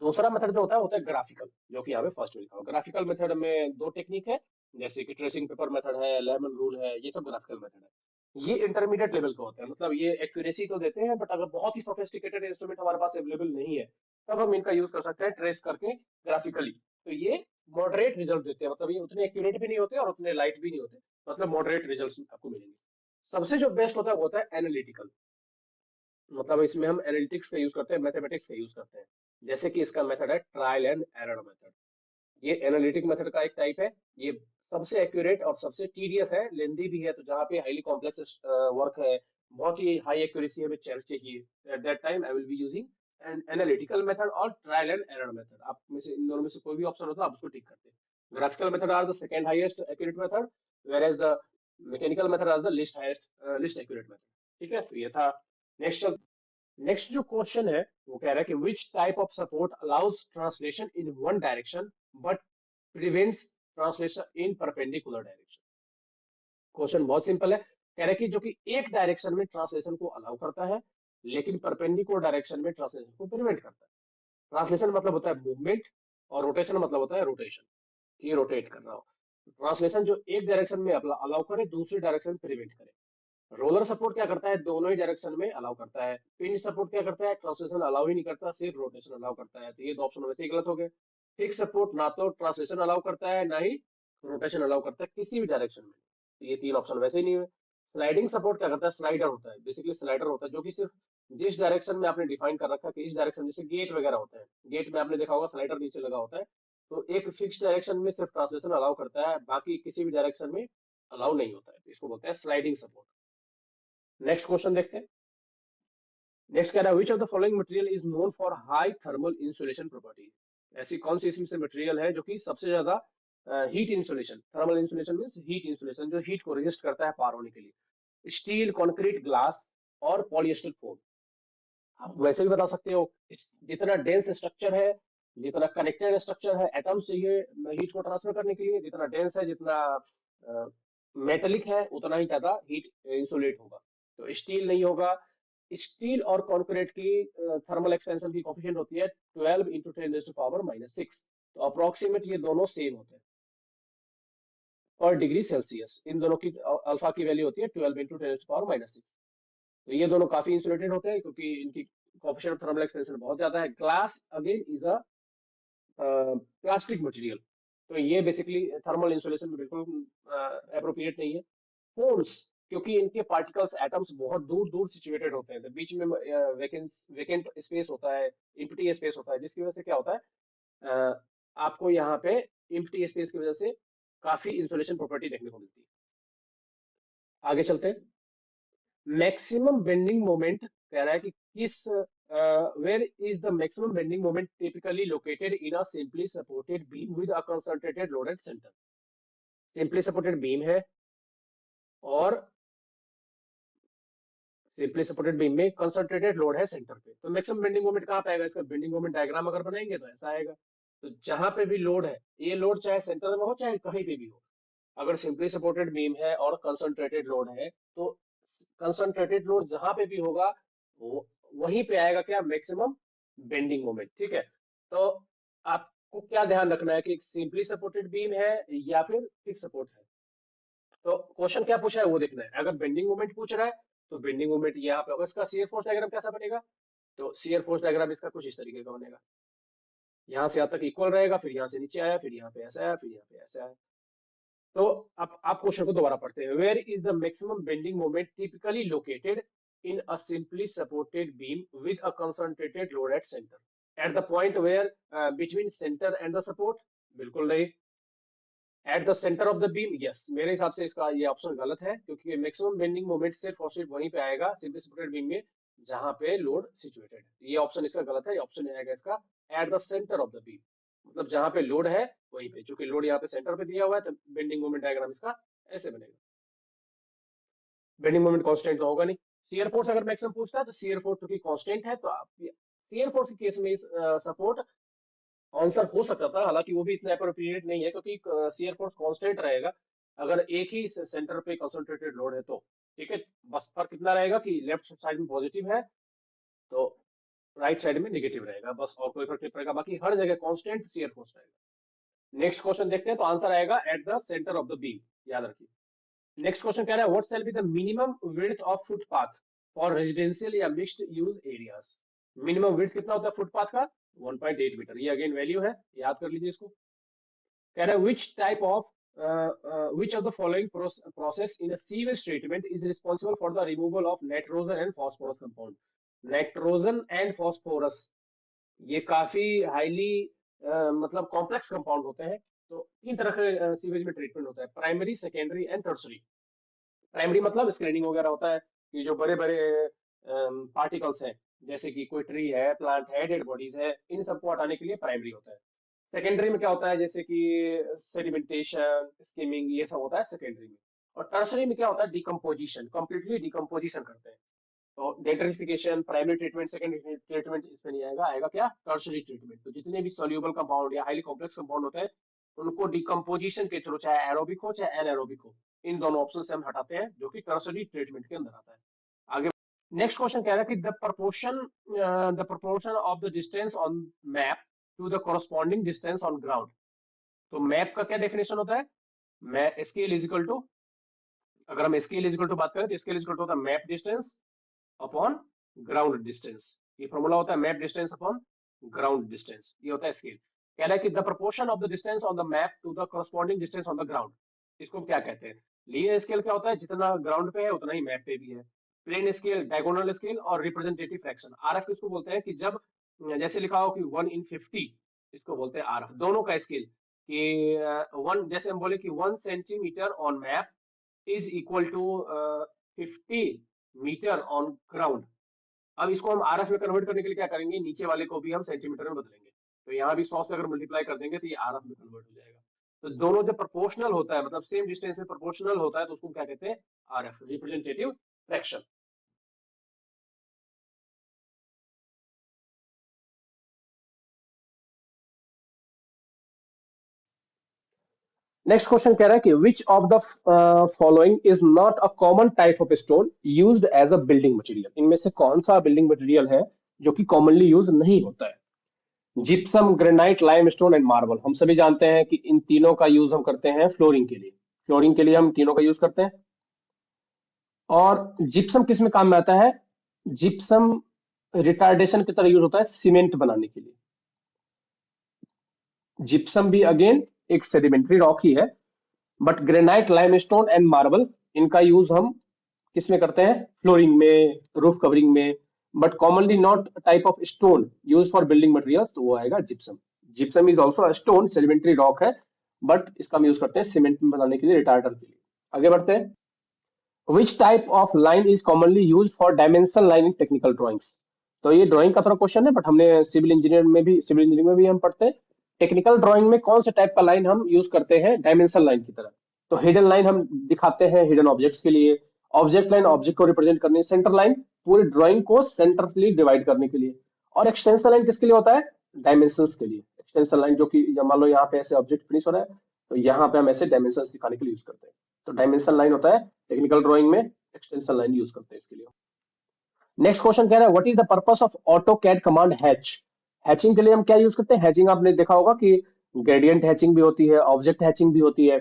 दूसरा मेथड जो होता है ग्राफिकल, जो कि यहाँ पे फर्स्ट में लिखा हुआ। ग्राफिकल मेथड में 2 टेक्निक है, जैसे कि ट्रेसिंग पेपर मेथड है, लेमन रूल है, ये सब ग्राफिकल मेथड है। ये इंटरमीडिएट लेवल का होता है, मतलब ये एक्यूरेसी तो देते हैं बट अगर बहुत ही सोफिस्टिकेटेड इंस्ट्रूमेंट हमारे पास अवेलेबल नहीं है तब हम इनका यूज कर सकते हैं ट्रेस करके ग्राफिकली। तो ये मॉडरेट रिजल्ट देते हैं, मतलब ये उतने एक्यूरेट भी नहीं होते और उतने लाइट भी नहीं होते, मतलब मॉडरेट रिजल्ट आपको मिलेंगे। सबसे जो बेस्ट होता है वो होता है एनालिटिकल, मतलब इसमें हम एनालिटिक्स का यूज करते हैं, मैथमेटिक्स का यूज करते हैं। जैसे कि इसका मेथड है ट्रायल एंड एरर मेथड। ये एनालिटिक मेथड का एक टाइप है। ये सबसे एक्यूरेट और सबसे टीडियस है, लेंदी भी है। तो जहाँ पे हाईली कॉम्प्लेक्स वर्क है, बहुत ही हाई एक्यूरेसी हमें चाहिए, at that time I will be using an analytical method और ट्रायल एंड एरर मेथड। आप में से इन दोनों में से कोई भी ऑप्शन होता है आप उसको टिक करते हैं। Graphical method are the second highest accurate method, whereas the mechanical method are the least highest least accurate method. ठीक है, तो ये था। नेक्स्ट नेक्स्ट जो क्वेश्चन है वो कह रहा है कि which type of support allows translation in one direction but prevents translation in perpendicular direction. Question बहुत सिंपल है, कह रहा है कि जो कि एक डायरेक्शन में ट्रांसलेशन को अलाउ करता है लेकिन परपेंडिकुलर डायरेक्शन में ट्रांसलेशन को प्रिवेंट करता है। ट्रांसलेशन मतलब होता है मूवमेंट और रोटेशन मतलब होता है रोटेशन, कि रोटेट कर रहा हो। ट्रांसलेशन जो एक डायरेक्शन में अलाउ करे दूसरी डायरेक्शन में प्रिवेंट करे। रोलर सपोर्ट क्या करता है, दोनों ही डायरेक्शन में अलाउ करता है। पिंच सपोर्ट क्या करता है, ट्रांसलेशन अलाउ ही नहीं करता, सिर्फ रोटेशन अलाउ करता है। तो ये दो ऑप्शन वैसे ही गलत हो गए। फिक्स सपोर्ट ना तो ट्रांसलेशन अलाउ करता है ना ही रोटेशन अलाउ करता है किसी भी डायरेक्शन में, तो ये 3 ऑप्शन वैसे ही नहीं हुए। स्लाइडिंग सपोर्ट क्या करता है, स्लाइडर होता है, बेसिकली स्लाइडर होता है जो कि सिर्फ जिस डायरेक्शन में आपने डिफाइन कर रखा है कि इस डायरेक्शन, जैसे गेट वगैरह होता है, गेट में आपने देखा होगा स्लाइडर नीचे लगा होता है, तो एक फिक्स डायरेक्शन में सिर्फ ट्रांसलेशन अलाउ करता है, बाकी किसी भी डायरेक्शन में अलाउ नहीं होता है, तो इसको बोलते हैं स्लाइडिंग सपोर्ट। नेक्स्ट क्वेश्चन देखते हैं। नेक्स्ट कह रहा है which of the following material is known for high thermal insulation property. ऐसी कौन सी इसमें से मटेरियल है जो कि सबसे ज्यादा heat insulation, thermal insulation means heat insulation, जो हीट को रेजिस्ट करता है पार होने के लिए। स्टील, कंक्रीट, ग्लास और पॉलिएस्टर फोम। आप वैसे भी बता सकते हो, जितना डेंस स्ट्रक्चर है, जितना कनेक्टेड स्ट्रक्चर है एटम्स चाहिए हीट को ट्रांसफर करने के लिए, जितना डेंस है, जितना मेटेलिक है, उतना ही ज्यादा हीट इंसुलेट होगा। तो स्टील नहीं होगा। स्टील और कंक्रीट की थर्मल एक्सपेंशन की कोफिशिएंट होती है 12 इंटू 10⁻⁶। तो अप्रोक्सीमेट ये दोनों सेम होते हैं पर डिग्री सेल्सियस। इन दोनों की अल्फा की वैल्यू होती है 12 इंटू 10⁻⁶। तो ये दोनों काफी इंसुलेटेड होते हैं क्योंकि इनकी कोफिशिएंट ऑफ थर्मल एक्सपेंशन बहुत ज्यादा है। Glass again is a plastic material, तो ये बेसिकली थर्मल इंसुलेशन में बिल्कुल अप्रोप्रिएट नहीं है। फोर्स, क्योंकि इनके पार्टिकल्स एटम्स बहुत दूर दूर सिचुएटेड होते हैं, तो बीच में वेकेंट स्पेस होता है, एम्प्टी स्पेस होता है, जिसकी वजह से क्या होता है आपको यहाँ पे एम्प्टी स्पेस की वजह से काफी इंसुलेशन प्रॉपर्टी देखने को मिलती है। आगे चलते हैं। मैक्सिमम बेंडिंग मोमेंट कह रहा है कि किस where is the maximum bending moment typically located in a simply supported beam with a concentrated load at centre. Simply supported beam है और सिंपली सपोर्टेड बीम में कंसंट्रेटेड लोड है सेंटर पे, तो मैक्सिमम बेंडिंग मोमेंट कहाँ पे आएगा? इसका बेंडिंग मोमेंट डायग्राम अगर बनाएंगे तो ऐसा आएगा। तो जहां पे भी लोड है, ये लोड चाहे सेंटर में हो चाहे कहीं पे भी हो, अगर सिंपली सपोर्टेड बीम है और कंसंट्रेटेड लोड है, तो कंसंट्रेटेड लोड जहां पे भी होगा वो वहीं पे आएगा क्या? Maximum bending moment. ठीक है, तो आपको क्या ध्यान रखना है कि सिंपली सपोर्टेड बीम है या फिर फिक्स सपोर्ट है। तो क्वेश्चन क्या पूछा है वो देखना है। अगर बेंडिंग मोमेंट पूछ रहा है तो बेंडिंग मोमेंट यहाँ पे होगा। इसका शियर फोर्स डायग्राम कैसा बनेगा? तो शियर फोर्स डायग्राम इसका कुछ इस तरीके का बनेगा। यहाँ से यहाँ तक इक्वल रहेगा, फिर यहाँ से नीचे आया, फिर यहाँ पे ऐसा आया, फिर यहाँ पे ऐसा आया। तो अब आप क्वेश्चन को दोबारा पढ़ते हैं। Where is the maximum bending moment typically located in a simply supported beam with a concentrated load at centre. At the point where between centre and the support, बिल्कुल नहीं। At the centre of the beam, yes, मेरे हिसाब से इसका ये option गलत है, क्योंकि मैक्सिमम बेंडिंग मोमेंट सिर्फ और सिर्फ वहीं पे आएगा सिंपली सपोर्टेड बीम में जहां पे लोड सिचुएटेड है। ये ऑप्शन इसका गलत है। ऑप्शन आएगा इसका eight the centre of the beam, मतलब जहां पे लोड है वहीं पे। चूंकि लोड यहाँ पे सेंटर पे दिया हुआ है तो बेंडिंग मोमेंट डायग्राम इसका ऐसे बनेगा। बेंडिंग मोमेंट कांस्टेंट तो होगा नहीं। शियर फोर्स अगर मैक्सिमम पूछता है तो शियर फोर्स क्योंकि कांस्टेंट है, तो आप शियर फोर्स के केस में सपोर्ट आंसर हो सकता था, हालांकि वो भी इतना अप्रोप्रिएट नहीं है क्योंकि शियर फोर्स कांस्टेंट रहेगा अगर एक ही सेंटर पे कंसंट्रेटेड लोड है तो। ठीक है, बस फर्क कितना रहेगा कि लेफ्ट साइड में पॉजिटिव है तो राइट साइड में नेगेटिव रहेगा, बस, और कोई फर्क नहीं पड़ेगा। बाकी हर जगह कांस्टेंट शियर फोर्स रहेगा। नेक्स्ट क्वेश्चन देखते हैं, तो आंसर आएगा at the centre of the beam, याद रखिए। नेक्स्ट क्वेश्चन कह रहा है what shall be the minimum width of footpath for residential या mixed use areas. Minimum width कितना होता है फुटपाथ का? 1.8 मीटर। ये अगेन वैल्यू है, याद कर लीजिए इसको। कह रहा है which of the following process in a sewage treatment is responsible for the removal of nitrogen and phosphorus compound। Nitrogen and phosphorus ये काफी हाईली मतलब कॉम्प्लेक्स कंपाउंड होते हैं। तो तीन तरह के सीवेज में ट्रीटमेंट होता है, primary, secondary and tertiary. Primary मतलब स्क्रीनिंग वगैरह होता है कि जो बड़े बड़े पार्टिकल्स हैं, जैसे कि कोई ट्री है, प्लांट है, डेड बॉडीज है, इन सबको हटाने के लिए प्राइमरी होता है। सेकेंडरी में क्या होता है? जैसे कि सेडिमेंटेशन, स्किमिंग, ये सब होता है सेकेंडरी में। और टर्सरी में क्या होता है? डिकम्पोजिशन, कंप्लीटली डिकम्पोजिशन करते हैं। तो डेंटरिफिकेशन, प्राइमरी ट्रीटमेंट, सेकेंडरी ट्रीटमेंट इसमें नहीं आएगा, आएगा क्या? Tertiary treatment. तो जितने भी सोल्यूबल कंपाउंड या हाईली कॉम्प्लेक्स कंपाउंड होते हैं उनको डिकम्पोजिशन के थ्रू, चाहे एरोबिक हो चाहे एनएरोबिक हो, इन दोनों ऑप्शन से हम हटाते हैं, जो कि टर्सरी ट्रीटमेंट के अंदर आता है। आगे नेक्स्ट क्वेश्चन कह रहा है कि the proportion of the distance on map to the corresponding distance on ground. तो मैप का क्या डेफिनेशन होता है? मैं स्केल इज इक्वल टू, अगर हम स्केल इज इक्वल टू बात करें तो स्केल इज इक्वल टू होता है map distance upon ground distance. ये फॉर्मूला होता है map distance upon ground distance, ये होता है स्केल। कह रहा है कि the proportion of the distance on the map to the corresponding distance on the ground, इसको क्या कहते हैं? लीनियर स्केल क्या होता है? जितना ग्राउंड पे है उतना ही मैप पे भी है। प्लेन स्केल, डायगोनल स्केल और रिप्रेजेंटेटिव फ्रैक्शन। आरएफ किसको बोलते हैं? कि जब जैसे लिखा हो कि 1/50, इसको बोलते हैं आरएफ। दोनों का स्केल कि वन, जैसे हम बोले कि 1 centimetre on map is equal to 50 metre on ground. अब इसको हम आरएफ में कन्वर्ट करने के लिए क्या करेंगे? नीचे वाले को भी हम सेंटीमीटर में बदलेंगे, तो यहाँ भी 100 से अगर मल्टीप्लाई कर देंगे तो ये आरएफ में कन्वर्ट हो जाएगा। तो दोनों जब प्रोपोर्शनल होता है, मतलब सेम डिस्टेंस में प्रोपोर्शनल होता है, तो उसको क्या कहते हैं? RF, representative fraction. Next question कह रहा है कि which of the following is not a common type of stone used as a building material. इनमें से कौन सा बिल्डिंग मटेरियल है जो कि कॉमनली यूज नहीं होता है? Gypsum, granite, limestone and marble. हम सभी जानते हैं कि इन तीनों का यूज हम करते हैं फ्लोरिंग के लिए। फ्लोरिंग के लिए हम तीनों का यूज करते हैं। और जिप्सम किस में काम में आता है? जिप्सम रिटार्डेशन की तरह यूज होता है सीमेंट बनाने के लिए। जिप्सम भी अगेन एक सेडिमेंट्री रॉक ही है, but granite, limestone and marble, इनका यूज हम किस में करते हैं? फ्लोरिंग में, रूफ कवरिंग में। But commonly not type of stone use for building materials, तो वो आएगा gypsum. Gypsum is also stone sedimentary rock है, बट इसका हम यूज करते हैं सीमेंट में बनाने के लिए, रिटार्डर के लिए। आगे बढ़ते हैं। Which type of line is commonly use for dimension line in technical drawings. तो ये ड्राइंग का थोड़ा क्वेश्चन है, बट हमने सिविल इंजीनियरिंग में भी हम पढ़ते हैं टेक्निकल ड्राइंग में कौन से टाइप का लाइन हम यूज करते हैं डायमेंशन लाइन की तरह। तो हिडन लाइन हम दिखाते हैं हिडन ऑब्जेक्ट्स के लिए, ऑब्जेक्ट लाइन ऑब्जेक्ट को रिप्रेजेंट करने, सेंटर लाइन पूरी ड्राइंग को सेंटरली डिवाइड करने के लिए, और एक्सटेंशन लाइन किसके लिए होता है, डायमेंशन के लिए। एक्सटेंशन लाइन जो कि जब मान लो यहाँ पे ऐसे ऑब्जेक्ट फिनिश हो रहा है, तो यहाँ पे हम ऐसे डायमेंशन दिखाने के लिए यूज करते हैं। तो डायमेंशन लाइन होता है टेक्निकल ड्राइंग में, एक्सटेंशन लाइन यूज करते हैं इसके लिए। नेक्स्ट क्वेश्चन कह रहा है what is the purpose of AutoCAD command hatch. Hatching के लिए हम क्या यूज करते हैं, हैचिंग आपने देखा होगा कि ग्रेडियंट हैचिंग भी होती है, ऑब्जेक्ट हैचिंग भी होती है।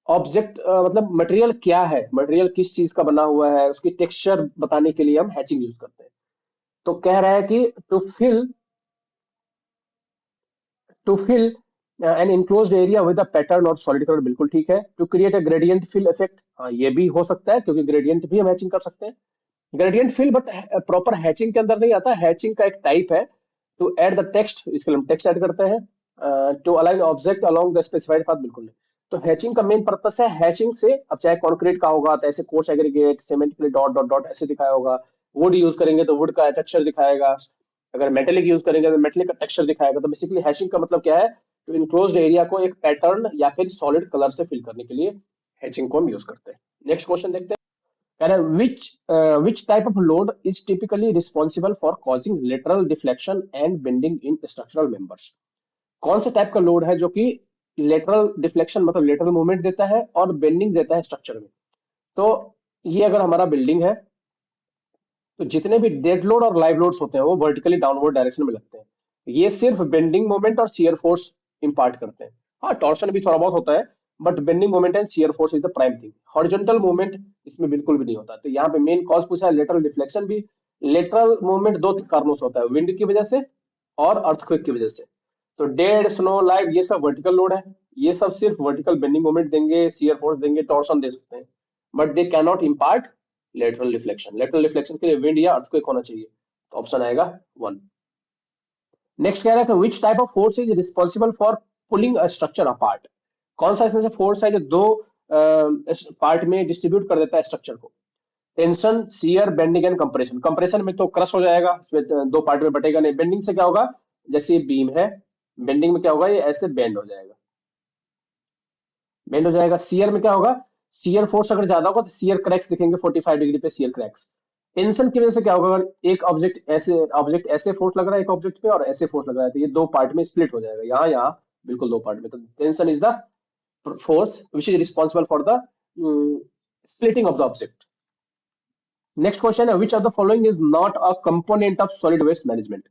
ऑब्जेक्ट मतलब मटेरियल क्या है, मटेरियल किस चीज का बना हुआ है, उसकी टेक्सचर बताने के लिए हम हैचिंग यूज करते हैं। तो कह रहा है कि to fill an enclosed area with a pattern और सॉलिड कलर, बिल्कुल ठीक है। To create a gradient fill effect, हाँ ये भी हो सकता है क्योंकि ग्रेडियंट भी हम हैचिंग कर सकते हैं। Gradient fill but proper hatching के अंदर नहीं आता, हैचिंग का एक टाइप है। टू ऐड द टेक्स्ट, इसके लिए हम टेक्स्ट ऐड करते हैं। To align object along the specified path, बिल्कुल नहीं। तो हैचिंग का मेन पर्पस है, हैचिंग से अब चाहे कॉन्क्रीट का होगा तो ऐसे कोर्स एग्रीगेट, सीमेंट के लिए डॉट डॉट डॉट ऐसे दिखाया होगा, वुड यूज करेंगे तो वुड का टेक्सचर दिखाएगा, अगर मेटेलिक यूज करेंगे तो मेटेलिक का टेक्सचर दिखाएगा। तो बेसिकली हैशिंग का मतलब क्या है, तो इनक्लोज्ड एरिया को एक पैटर्न या फिर सॉलिड कलर से फिल करने के लिए हैचिंग को हम यूज करते हैं। नेक्स्ट क्वेश्चन देखते हैं। कह रहा है which type of load is typically responsible for causing lateral deflection and bending in structural members। कौन सा टाइप का लोड है जो कि लेटरल डिफ्लेक्शन मतलब लेटरल मूवमेंट देता है और बेंडिंग देता है स्ट्रक्चर में। तो ये अगर हमारा बिल्डिंग है तो जितने भी डेड लोड और लाइव लोड्स होते हैं वो वर्टिकली डाउनवर्ड डायरेक्शन में लगते हैं। ये सिर्फ बेंडिंग मोमेंट और शियर फोर्स इंपार्ट करते हैं। हाँ टॉर्शन भी थोड़ा बहुत होता है, but bending moment and shear force is the prime thing. Horizontal movement इसमें बिल्कुल भी नहीं होता। तो यहाँ पे मेन कॉज पूछा है लेटरल डिफ्लेक्शन भी। लेटरल मूवमेंट दो कारणों से होता है, विंड की वजह से और अर्थक्वेक की वजह से। तो डेड स्नो लाइव ये सब वर्टिकल लोड है, ये सब सिर्फ वर्टिकल बेंडिंग मोमेंट देंगे, शियर फोर्स देंगे, टॉर्शन दे सकते हैं, but they can not impart lateral deflection. Lateral deflection के लिए विंड या अर्थक्वेक होना चाहिए। तो ऑप्शन आएगा 1। नेक्स्ट कह रहा है कि which type of force is responsible for pulling a structure apart. कौन सा इसमें से फोर्स है जो दो पार्ट में डिस्ट्रीब्यूट कर देता है स्ट्रक्चर को। Tension, shear, bending and compression. Compression में तो क्रश हो जाएगा, इसमें दो पार्ट में बटेगा नहीं। बेंडिंग से क्या होगा, जैसे ये बीम है, बेंडिंग में क्या होगा, ये ऐसे बेंड हो जाएगा, बेंड हो जाएगा। शियर में क्या होगा, शियर फोर्स अगर ज्यादा होगा तो शियर क्रैक्स दिखेंगे 45 डिग्री पे शियर क्रैक्स। टेंशन की वजह से क्या होगा, अगर एक ऑब्जेक्ट ऐसे फोर्स लग रहा है एक ऑब्जेक्ट पे और ऐसे फोर्स लग रहा है तो ये दो पार्ट में स्प्लिट हो जाएगा, यहाँ यहाँ बिल्कुल दो पार्ट में। तो tension is the force which is responsible for the splitting of the object. Next question है which of the following is not a component of solid waste management.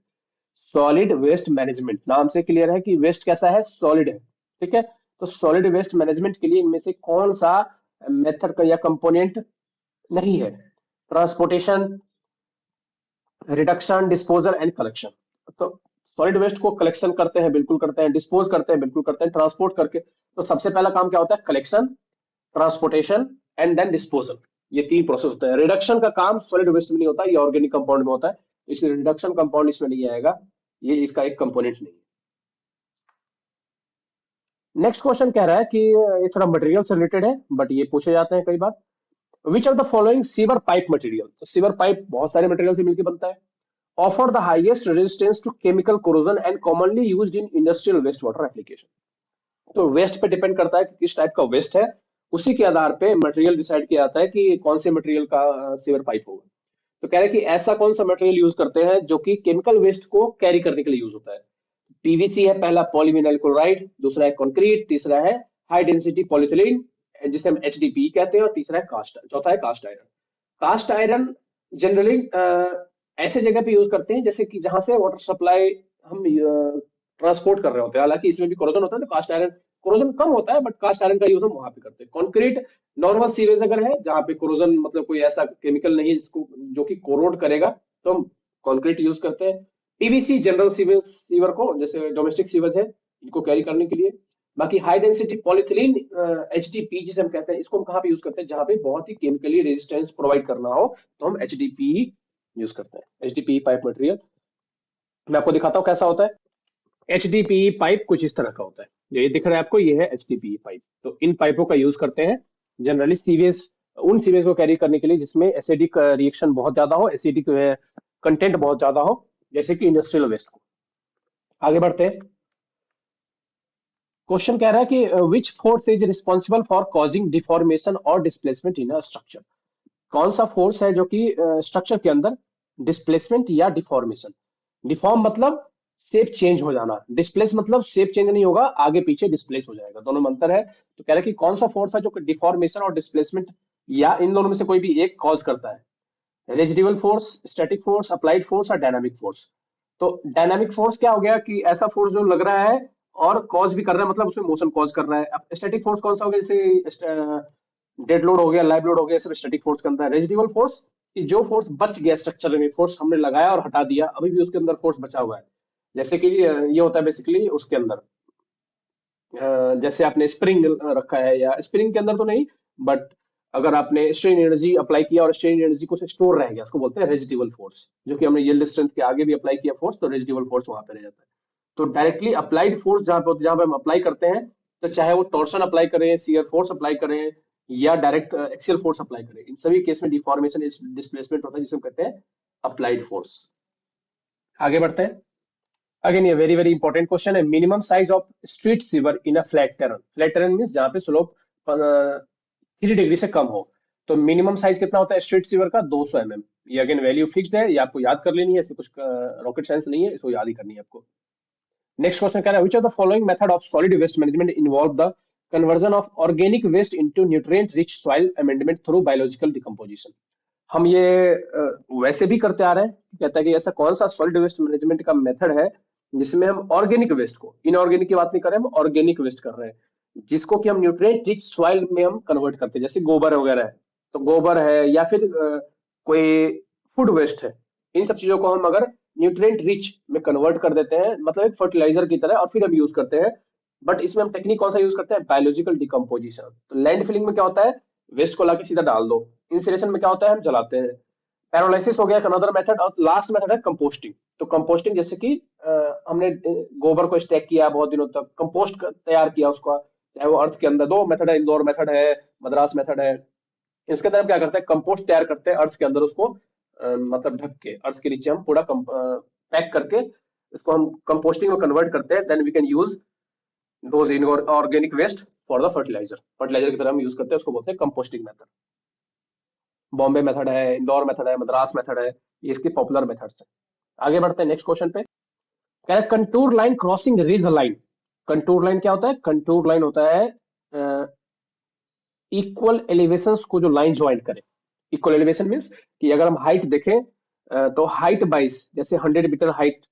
Solid waste management नाम से clear है कि waste कैसा है, solid है, ठीक है। तो सॉलिड वेस्ट मैनेजमेंट के लिए इनमें से कौन सा मेथड का या कंपोनेंट नहीं है। Transportation, reduction, disposal and collection. तो सॉलिड वेस्ट को कलेक्शन करते हैं, बिल्कुल करते हैं, डिस्पोज करते हैं, बिल्कुल करते हैं, ट्रांसपोर्ट करके। तो सबसे पहला काम क्या होता है, collection, transportation and then disposal. ये तीन प्रोसेस होता है। रिडक्शन का काम सॉलिड वेस्ट में नहीं होता, ये ऑर्गेनिक कंपाउंड में होता है, इसलिए रिडक्शन कंपाउंड इसमें नहीं आएगा, ये इसका एक कंपोनेंट नहीं है। नेक्स्ट क्वेश्चन कह रहा है कि ये थोड़ा मटेरियल से रिलेटेड है बट ये पूछे जाते हैं कई बार। Which of the following sewer pipe material. तो सीवर पाइप बहुत सारे मटेरियल से मिलकर बनता है। Offer the highest resistance to chemical corrosion and commonly used in industrial waste water application. तो वेस्ट पे डिपेंड करता है कि किस टाइप का वेस्ट है, उसी के आधार पे मटेरियल डिसाइड किया जाता है कि कौन से मटेरियल का सीवर पाइप होगा। तो कह रहे हैं कि ऐसा कौन सा मटेरियल यूज करते हैं जो कि केमिकल वेस्ट को कैरी करने के लिए यूज होता है। पीवीसी है पहला, पॉलीविनाइल क्लोराइड, दूसरा है कंक्रीट, तीसरा है हाई डेंसिटी पॉलीथिलीन जिसे हम एचडीपी कहते हैं, और तीसरा है कास्ट, चौथा है cast iron. Cast iron generally ऐसे जगह पे यूज करते हैं जैसे कि जहां से वाटर सप्लाई हम ट्रांसपोर्ट कर रहे होते हैं, हालांकि इसमें भी कोरोजन होता है तो कास्ट आयरन कोरोजन कम होता है, बट कास्ट आयरन का यूज हम वहां पे करते हैं। कंक्रीट नॉर्मल सीवेज अगर है जहां पे कोरोजन मतलब कोई ऐसा केमिकल नहीं है जिसको जो कि कोरोड करेगा तो हम कंक्रीट यूज करते हैं। पीवीसी जनरल सीवेज सीवर को जैसे डोमेस्टिक सीवेज है इनको कैरी करने के लिए। बाकी हाई डेंसिटी पॉलीथिलीन एचडीपी जिसे हम कहते हैं, इसको हम कहाँ पे यूज करते हैं, जहां पे बहुत ही केमिकली रेजिस्टेंस प्रोवाइड करना हो तो हम एचडीपी यूज करते हैं। एचडीपी पाइप मटेरियल मैं आपको दिखाता हूँ कैसा होता है। HDPE पाइप कुछ इस तरह का होता है, जो ये दिख रहा है आपको, ये है HDPE पाइप। तो इन पाइपों का यूज करते हैं जनरली सीवेज, उन सीवेज को कैरी करने के लिए जिसमें एसिडिक रिएक्शन बहुत ज्यादा हो, एसिडिक कंटेंट बहुत ज्यादा हो, जैसे कि इंडस्ट्रियल वेस्ट को। आगे बढ़ते हैं। क्वेश्चन कह रहा है कि which force is responsible for causing deformation और डिस्प्लेसमेंट इन अ स्ट्रक्चर। कौन सा फोर्स है जो कि स्ट्रक्चर के अंदर डिस्प्लेसमेंट या डिफॉर्मेशन, डिफॉर्म मतलब शेप चेंज हो जाना, डिस्प्लेस मतलब शेप चेंज नहीं होगा, आगे पीछे डिस्प्लेस हो जाएगा, दोनों में अंतर है। तो कह रहा है कि कौन सा फोर्स है जो कि डिफॉर्मेशन और डिस्प्लेसमेंट या इन दोनों में से कोई भी एक कॉज करता है। Residual force, static force, applied force और डायनामिक फोर्स। तो डायनामिक फोर्स क्या हो गया कि ऐसा फोर्स जो लग रहा है और कॉज भी कर रहा है, मतलब उसमें मोशन कॉज कर रहा है। अब स्टैटिक फोर्स कौन सा हो गया, जैसे डेड लोड हो गया, लाइव लोड हो गया, सब स्टैटिक फोर्स के अंदर है। रेजिडुअल फोर्स कि जो फोर्स बच गया स्ट्रक्चर में, फोर्स हमने लगाया और हटा दिया, अभी भी उसके अंदर फोर्स बचा हुआ है। जैसे कि ये होता है बेसिकली उसके अंदर, जैसे आपने स्प्रिंग रखा है, या स्प्रिंग के अंदर तो नहीं, बट अगर आपने स्ट्रेन एनर्जी अप्लाई किया और स्ट्रेन एनर्जी को स्टोर रह गया, उसको बोलते हैं रेजिडुअल फोर्स। जो कि हमने यील्ड स्ट्रेंथ के आगे भी अप्लाई किया फोर्स, तो रेजिडुअल फोर्स वहां पे रह जाता है। तो डायरेक्टली अप्लाइड फोर्स जहां पे हम अप्लाई करते हैं, तो चाहे वो टॉर्शन अप्लाई करें, शियर फोर्स अप्लाई करें, या डायरेक्ट एक्सियल फोर्स अप्लाई करें, इन सभी केस में डिफॉर्मेशन डिस्प्लेसमेंट होता है, जिसे हम कहते हैं अप्लाइड फोर्स। आगे बढ़ते हैं। अगेन ये वेरी वेरी इंपॉर्टेंट क्वेश्चन है। Minimum size of street sewer in a flat terrain, flat terrain mean जहां पे स्लोप 3 डिग्री से कम हो। तो मिनिमम साइज कितना होता है स्ट्रीट सीवर का, 200 mm। ये अगेन वैल्यू फिक्स्ड है, ये आपको याद कर लेनी है, इसमें कुछ रॉकेट साइंस नहीं है, इसको याद ही करनी है आपको। नेक्स्ट क्वेश्चन कह रहा है which of the following method of solid waste management involve the conversion of organic waste into nutrient rich soil amendment through biological decomposition. हम ये वैसे भी करते आ रहे हैं, कहता है कि ऐसा कौन सा सॉलिड वेस्ट मैनेजमेंट का मेथड है जिसमें हम ऑर्गेनिक वेस्ट को, इनऑर्गेनिक की बात नहीं कर रहे, हम ऑर्गेनिक वेस्ट कर रहे हैं, जिसको कि हम न्यूट्रिएंट रिच सॉइल में हम कन्वर्ट करते हैं, जैसे गोबर वगैरह है, तो गोबर है, या फिर कोई फूड वेस्ट है, इन सब चीजों को हम अगर न्यूट्रिएंट रिच में कन्वर्ट कर देते हैं, मतलब एक फर्टिलाइजर की तरह, और फिर हम यूज करते हैं। बट इसमें हम टेक्निक कौन सा यूज करते हैं, बायोलॉजिकल डिकम्पोजिशन। तो लैंड फिलिंग में क्या होता है, वेस्ट को लाके सीधा डाल दो। इंसिनेशन में क्या होता है, हम जलाते हैं। पैरोलाइसिस हो गया एक अनदर मेथड, और लास्ट मेथड है कंपोस्टिंग। तो कंपोस्टिंग जैसे कि हमने गोबर को स्टैक किया बहुत दिनों तक, कंपोस्ट तैयार किया उसका, चाहे वो अर्थ के अंदर, दो मेथड है, इंदौर मेथड है, मद्रास मेथड है। इसके अंदर हम क्या करते हैं, कंपोस्ट तैयार करते हैं अर्थ के अंदर, उसको मतलब ढक के अर्थ के नीचे हम पूरा पैक करके इसको हम कंपोस्टिंग में कन्वर्ट करते हैं, then we can use those in organic waste for the fertiliser, fertiliser की तरह हम यूज करते हैं, उसको बोलते हैं कंपोस्टिंग मेथड। बॉम्बे मेथड है, इंदौर मेथड है, मद्रास मेथड है, ये इसके पॉपुलर मेथड्स हैं। आगे बढ़ते हैं नेक्स्ट क्वेश्चन पे। कह रहा है contour line crossing ridge line. Contour line क्या होता है, कंटूर लाइन होता है इक्वल एलिवेशन को जो लाइन ज्वाइन करे। इक्वल एलिवेशन मीन्स कि अगर हम हाइट देखें, तो हाइट बाइज, जैसे 100 मीटर हाइट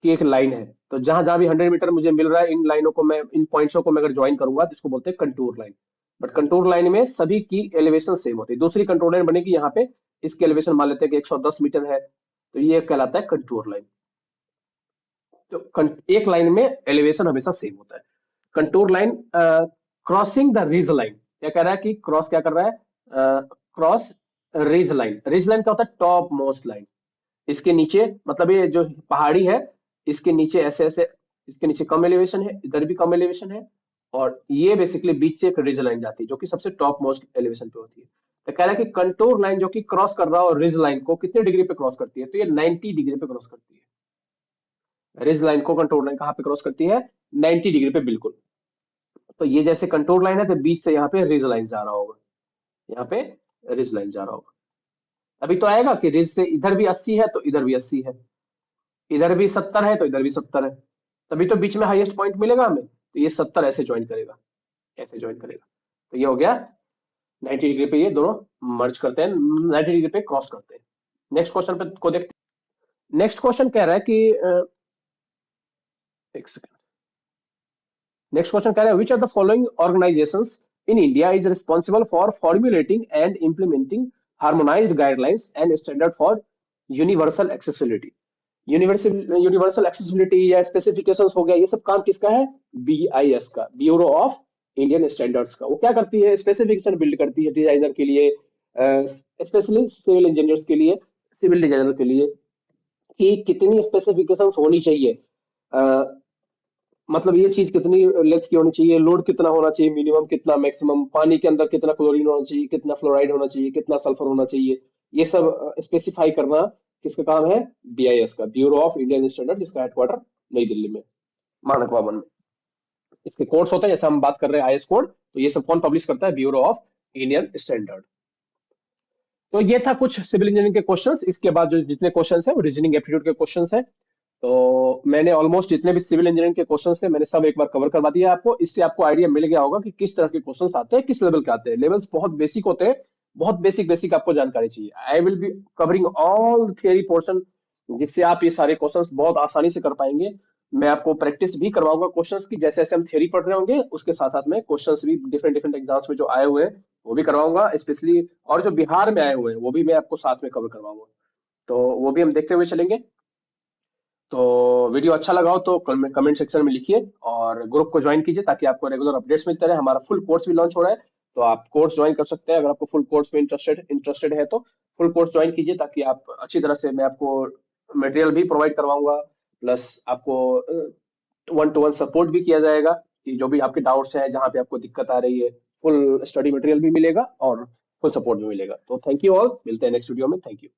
की एक लाइन है, तो जहां जहां भी 100 मीटर मुझे मिल रहा है, इन लाइनों को मैं, इन पॉइंट्सों को मैं अगर ज्वाइन करूंगा, तो इसको बोलते हैं contour line. But contour line में सभी की एलिवेशन सेम होती है। दूसरी कंटूर लाइन बनेगी यहाँ पे, इसकी एलिवेशन मान लेते हैं कि 110 मीटर है, तो ये कहलाता है कंटूर लाइन। तो एक लाइन में एलिवेशन हमेशा सेम होता है। Contour line crossing the ridge line, क्या कह रहा है कि क्रॉस क्या कर रहा है, cross ridge line. Ridge line क्या होता है, टॉप मोस्ट लाइन। इसके नीचे मतलब ये जो पहाड़ी है, इसके नीचे ऐसे ऐसे, इसके नीचे कम एलिवेशन है, इधर भी कम एलिवेशन है, और ये बेसिकली बीच से एक रिज लाइन जाती है जो कि सबसे टॉप मोस्ट एलिवेशन पे होती है। तो कह रहा है कि कंटूर लाइन जो कि क्रॉस कर रहा है, और रिज लाइन को कितने डिग्री पे क्रॉस करती है, तो ये 90 डिग्री पे क्रॉस करती है। रिज लाइन को कंटूर लाइन कहाँ पे क्रॉस करती है, 90 डिग्री पे बिल्कुल। तो ये जैसे कंटूर लाइन है, तो बीच से यहाँ पे रिज लाइन जा रहा होगा, यहाँ पे रिज लाइन जा रहा होगा। अभी तो आएगा कि रिज से इधर भी 80 है तो इधर भी 80 है, इधर भी 70 है तो इधर भी 70 है, तभी तो बीच में हाईएस्ट पॉइंट मिलेगा हमें। तो ये 70 ऐसे ज्वाइन करेगा, ऐसे ज्वाइन करेगा। तो ये हो गया 90 डिग्री पे, ये दोनों मर्ज करते हैं, 90 डिग्री पे क्रॉस करते हैं। नेक्स्ट क्वेश्चन पे को देखते हैं। नेक्स्ट क्वेश्चन कह रहा है कि एक सेकंड। नेक्स्ट क्वेश्चन कह रहा है which are the following organisations in India is responsible for formulating and implementing harmonised guidelines and standard for universal accessibility. Universal universal accessibility या स्पेसिफिकेशंस हो गया, ये सब काम किसका है, BIS का, ब्यूरो ऑफ इंडियन स्टैंडर्ड्स का। वो क्या करती है, स्पेसिफिकेशन बिल्ड करती है डिजाइनर के लिए, स्पेशली सिविल इंजीनियर्स के लिए, सिविल डिजाइनर के लिए, कि कितनी स्पेसिफिकेशंस होनी चाहिए मतलब ये चीज कितनी लेंथ की होनी चाहिए, लोड कितना होना चाहिए, मिनिमम कितना, मैक्सिमम पानी के अंदर कितना क्लोरीन होना चाहिए, कितना फ्लोराइड होना चाहिए, कितना सल्फर होना चाहिए, ये सब स्पेसिफाई करना किसका काम है? बीआईएस का, ब्यूरो ऑफ इंडियन स्टैंडर्ड, जिसका हेडक्वार्टर नई दिल्ली में, मानक भवन में। इसके कोड्स होते हैं, जैसे हम बात कर रहे हैं आईएस कोड, तो ये सब कौन पब्लिश करता है? Bureau of Indian standard. तो ये था कुछ सिविल इंजीनियरिंग के क्वेश्चंस। इसके बाद जो जितने क्वेश्चंस हैं वो रीजनिंग एप्टीट्यूड के क्वेश्चंस हैं। तो मैंने ऑलमोस्ट जितने भी सिविल इंजीनियरिंग के क्वेश्चंस थे मैंने सब एक बार कवर करवा दिया आपको। इससे आपको आइडिया मिल गया होगा कि किस तरह के क्वेश्चंस आते हैं, किस लेवल के आते हैं। लेवल्स बहुत बेसिक होते हैं, बहुत बेसिक बेसिक आपको जानकारी चाहिए। I will be covering all theory portion, जिससे आप ये सारे क्वेश्चंस बहुत आसानी से कर पाएंगे। मैं आपको प्रैक्टिस भी करवाऊंगा क्वेश्चंस की, जैसे जैसे हम थ्योरी पढ़ रहे होंगे उसके साथ साथ में क्वेश्चंस भी डिफरेंट डिफरेंट एग्जाम्स में जो आए हुए हैं वो भी करवाऊंगा स्पेशली, और जो बिहार में आए हुए हैं वो भी मैं आपको साथ में कवर करवाऊंगा। तो वो भी हम देखते हुए चलेंगे। तो वीडियो अच्छा लगा हो तो कमेंट सेक्शन में लिखिए, और ग्रुप को ज्वाइन कीजिए ताकि आपको रेगुलर अपडेट्स मिलते रहे। हमारा फुल कोर्स भी लॉन्च हो रहा है, तो आप कोर्स ज्वाइन कर सकते हैं अगर आपको फुल कोर्स में इंटरेस्टेड है तो। फुल कोर्स ज्वाइन कीजिए ताकि आप अच्छी तरह से, मैं आपको मटेरियल भी प्रोवाइड करवाऊंगा, प्लस आपको वन टू वन सपोर्ट भी किया जाएगा कि जो भी आपके डाउट्स हैं, जहाँ पे आपको दिक्कत आ रही है, फुल स्टडी मटेरियल भी मिलेगा और फुल सपोर्ट भी मिलेगा। तो थैंक यू ऑल, मिलते हैं नेक्स्ट वीडियो में। Thank you.